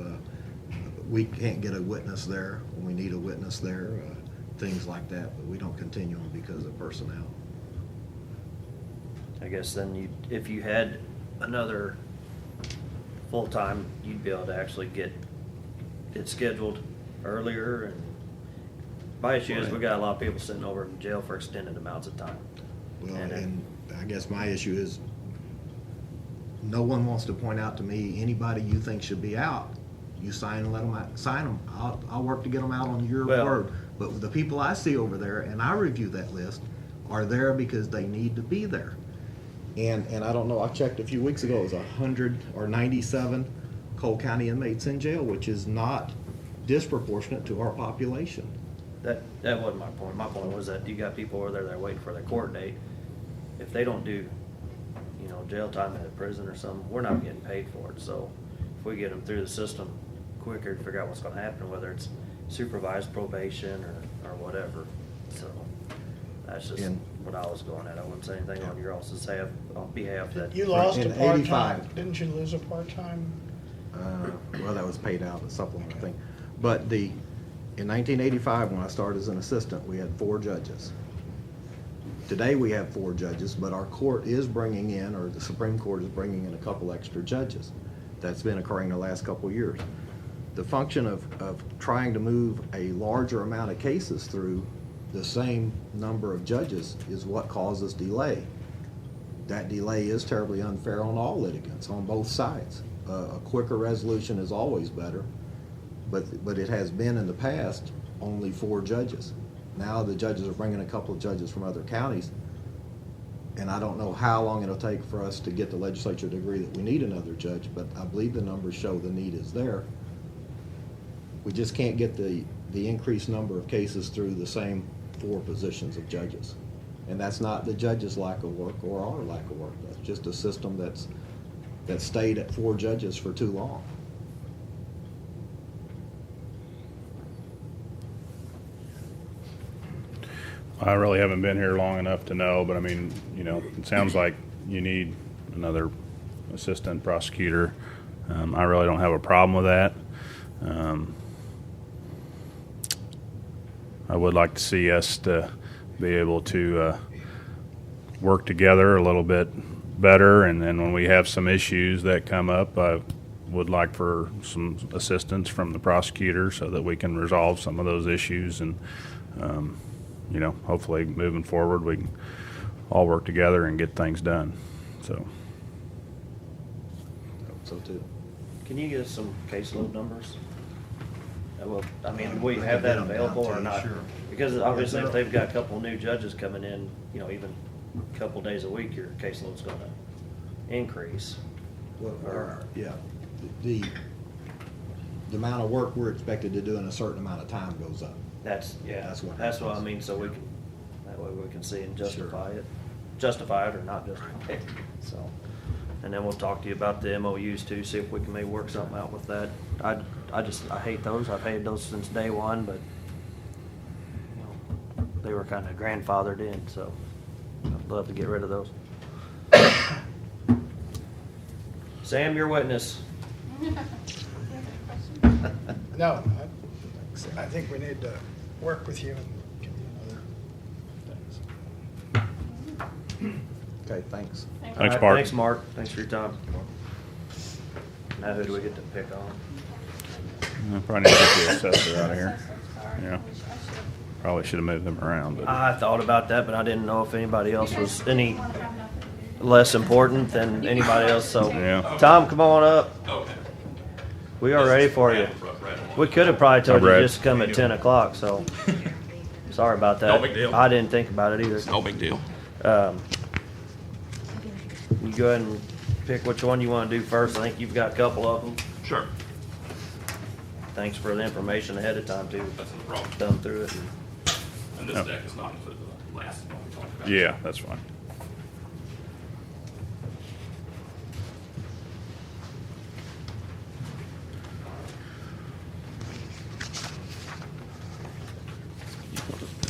S13: we can't get a witness there when we need a witness there, things like that. But we don't continue them because of personnel.
S5: I guess then if you had another full-time, you'd be able to actually get it scheduled earlier. And my issue is we got a lot of people sitting over in jail for extended amounts of time.
S13: Well,
S5: And
S13: and I guess my issue is no one wants to point out to me anybody you think should be out. You sign and let them out, sign them. I'll work to get them out on your word. But the people I see over there, and I review that list, are there because they need to be there. And I don't know, I checked a few weeks ago, it was 100 or 97 Cole County inmates in jail, which is not disproportionate to our population.
S5: That wasn't my point. My point was that you got people over there that are waiting for their court date. If they don't do, jail time in a prison or something, we're not getting paid for it. So if we get them through the system quicker to figure out what's gonna happen, whether it's supervised probation or whatever. So that's just
S13: And-
S5: what I was going at. I wouldn't say anything on your all's behalf that.
S11: You lost a
S13: In
S11: part-time,
S13: 85.
S11: didn't you lose a part-time?
S13: Well, that was paid out as supplement, I think. But in 1985, when I started as an assistant, we had 4 judges. Today, we have 4 judges, but our court is bringing in, or the Supreme Court is bringing in a couple extra judges. That's been occurring the last couple of years. The function of trying to move a larger amount of cases through the same number of judges is what causes delay. That delay is terribly unfair on all litigants, on both sides. A quicker resolution is always better, but it has been in the past only 4 judges. Now the judges are bringing a couple of judges from other counties, and I don't know how long it'll take for us to get the legislature to agree that we need another judge, but I believe the numbers show the need is there. We just can't get the increased number of cases through the same 4 positions of judges. And that's not the judge's lack of work or our lack of work. That's just a system that stayed at 4 judges for too long.
S8: I really haven't been here long enough to know, but I mean, it sounds like you need another assistant prosecutor. I really don't have a problem with that. I would like to see us to be able to work together a little bit better, and then when we have some issues that come up, I would like for some assistance from the prosecutor so that we can resolve some of those issues, and hopefully moving forward we can all work together and get things done. So
S13: I hope so too.
S5: Can you get us some caseload numbers? We have that available or not?
S7: Sure.
S5: Because obviously if they've got a couple new judges coming in, even a couple days a week, your caseload's gonna increase.
S13: Yeah, the amount of work we're expected to do in a certain amount of time goes up.
S5: That's what I
S13: happens.
S5: mean, so that way we can see and justify it or not justify it, so. And then we'll talk to you about the MOUs too, see if we can maybe work something out with that. I hate those, I've hated those since day one, but they were kinda grandfathered in, so I'd love to get rid of those. Sam, your witness.
S11: No, I think we need to work with you and give you another.
S13: Okay, thanks.
S5: All
S8: Thanks,
S5: right,
S8: Mark.
S5: Thanks, Mark. Thanks for your time. Now who do we get to pick on?
S8: I probably need to get the assessor out of here. Yeah. Probably should have moved them around, but
S5: I thought about that, but I didn't know if anybody else was any less important than anybody else, so.
S8: Yeah.
S5: Tom, come on up. We are ready for you. We could have probably told you
S8: Brad.
S5: just to come at 10 o'clock, so. Sorry about that.
S14: No big deal.
S5: I didn't think about it either.
S14: No big deal.
S5: You go ahead and pick which one you want to do first. I think you've got a couple of them.
S14: Sure.
S5: Thanks for the information ahead of time too.
S14: That's no problem.
S5: Thumb through it.
S14: And this
S8: Oh.
S14: deck is not included in the last one we talked about.
S8: yeah, that's fine.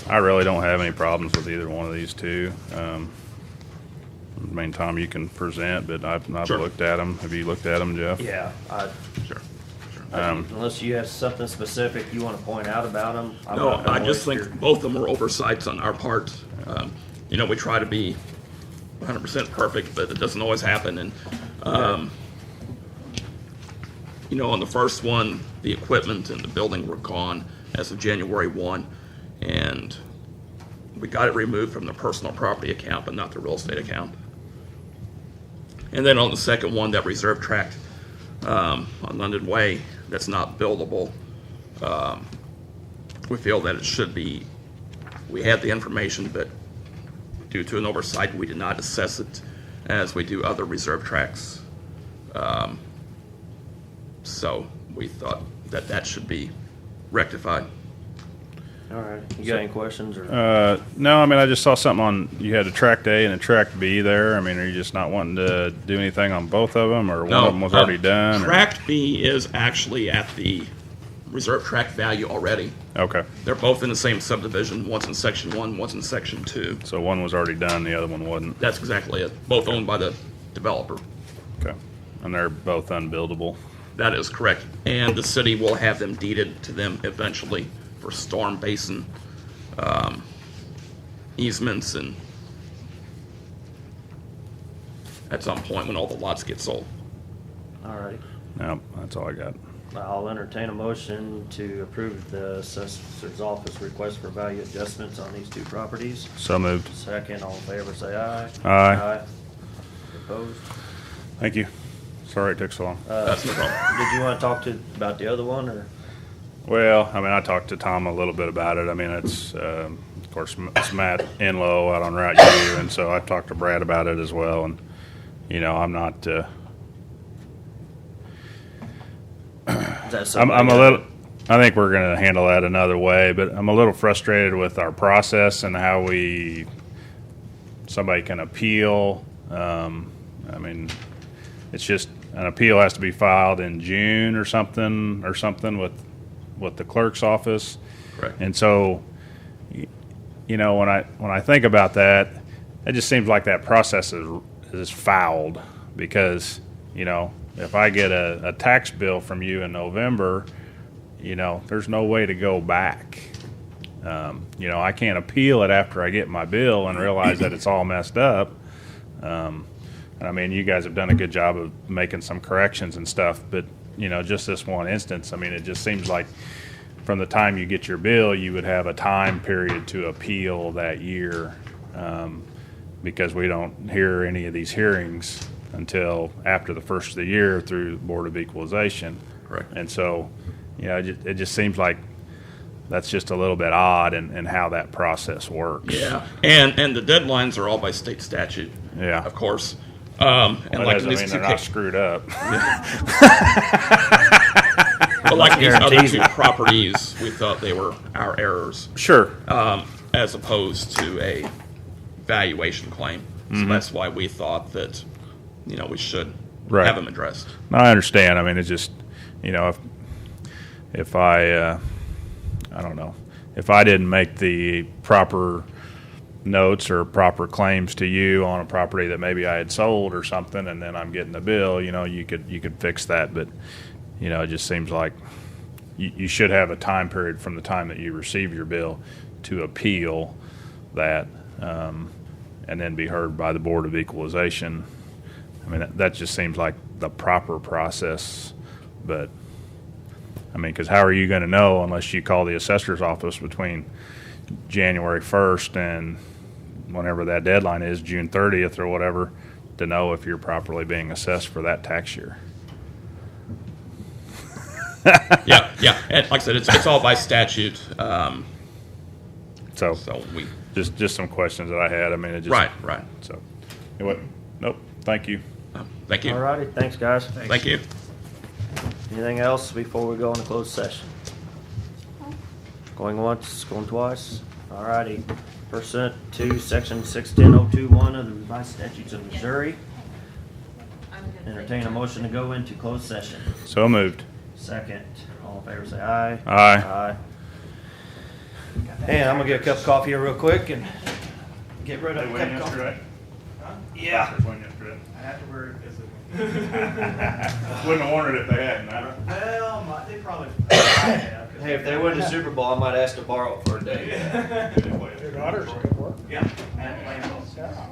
S8: I really don't have any problems with either one of these two. Tom, you can present, but I've
S14: Sure.
S8: looked at them. Have you looked at them, Jeff?
S5: Yeah,
S14: Sure.
S5: unless you have something specific you want to point out about them.
S14: No, I just think both of them were oversights on our part. We try to be 100% perfect, but it doesn't always happen. And, on the first one, the equipment and the building were gone as of January 1, and we got it removed from the personal property account, but not the real estate account. And then on the second one, that reserve tract on London Way, that's not buildable. We feel that it should be, we had the information, but due to an oversight, we did not assess it as we do other reserve tracts. So we thought that should be rectified.
S5: All right, you got any questions or?
S8: No, I mean, I just saw something on, you had a tract A and a tract B there. I mean, are you just not wanting to do anything on both of them, or one of them was already done? or-
S14: Tract B is actually at the reserve tract value already.
S8: Okay,
S14: They're both in the same subdivision. One's in section 1, one's in section 2.
S8: so one was already done, the other one wasn't.
S14: That's exactly it. Both owned by the developer.
S8: Okay, and they're both unbuildable.
S14: That is correct. And the city will have them deeded to them eventually for storm basin easements and at some point when all the lots get sold.
S5: All right,
S8: No, that's all I got.
S5: I'll entertain a motion to approve the assessor's office request for value adjustments on these two properties.
S8: So moved.
S5: Second, all in favor, say aye.
S8: Aye.
S5: Opposed?
S8: Thank you. Sorry it took so long.
S14: That's no problem.
S5: Did you want to talk about the other one, or?
S8: Well, I mean, I talked to Tom a little bit about it. I mean, it's, of course, it's Matt Enlow out on Route U, and so I talked to Brad about it as well, and, you know, I'm not,
S5: Is that
S8: I'm
S5: something
S8: a
S5: that-
S8: little, I think we're gonna handle that another way, but I'm a little frustrated with our process and how somebody can appeal. I mean, it's just, an appeal has to be filed in June or something with the clerk's office.
S14: Correct.
S8: And so, you know, when I think about that, it just seems like that process is fouled because, you know, if I get a tax bill from you in November, you know, there's no way to go back. You know, I can't appeal it after I get my bill and realize that it's all messed up. I mean, you guys have done a good job of making some corrections and stuff, but, you know, just this one instance, I mean, it just seems like from the time you get your bill, you would have a time period to appeal that year, because we don't hear any of these hearings until after the first of the year through Board of Equalization.
S14: Correct.
S8: And so, you know, it just seems like that's just a little bit odd in how that process works.
S14: Yeah. And the deadlines are all by state statute.
S8: Yeah.
S14: Of course.
S8: Well,
S14: And
S8: that
S14: like
S8: doesn't
S14: in these
S8: mean
S14: two
S8: they're not
S14: cases,
S8: screwed up.
S14: but like these other
S5: Guarantees
S14: two
S5: it.
S14: properties, we thought they were our errors,
S8: Sure.
S14: as opposed to a valuation claim. So that's why we thought that, you know, we should
S8: Right.
S14: have them addressed.
S8: No, I understand. I mean, it's just, you know, if I don't know, if I didn't make the proper notes or proper claims to you on a property that maybe I had sold or something, and then I'm getting the bill, you know, you could fix that. But, you know, it just seems like you should have a time period from the time that you receive your bill to appeal that, and then be heard by the Board of Equalization. I mean, that just seems like the proper process, but, I mean, because how are you going to know unless you call the assessor's office between January 1st and whenever that deadline is, June 30th or whatever, to know if you're properly being assessed for that tax year?
S14: Yeah, yeah. And like I said, it's all by statute.
S8: So
S14: So we,
S8: just some questions that I had. I mean, it just.
S14: right.
S8: So, anyway, nope, thank you.
S14: Thank you.
S5: All righty, thanks, guys.
S14: Thank you.
S5: Anything else before we go into closed session? Going once, going twice? All righty. Pursuant to section 610.021 of the revised statutes of Missouri, entertain a motion to go into closed session.
S8: So moved.
S5: Second, all in favor say aye.
S8: Aye.
S5: Aye. And I'm gonna get a cup of coffee here real quick and get rid of a cup of coffee. Yeah.
S12: I have to wear it because
S8: Wouldn't have wondered if they hadn't.
S12: well, they probably have.
S5: Hey, if they win the Super Bowl, I might ask to borrow it for a day.
S11: Your daughter's a good work.
S12: Yeah. And playing both.
S11: Yeah.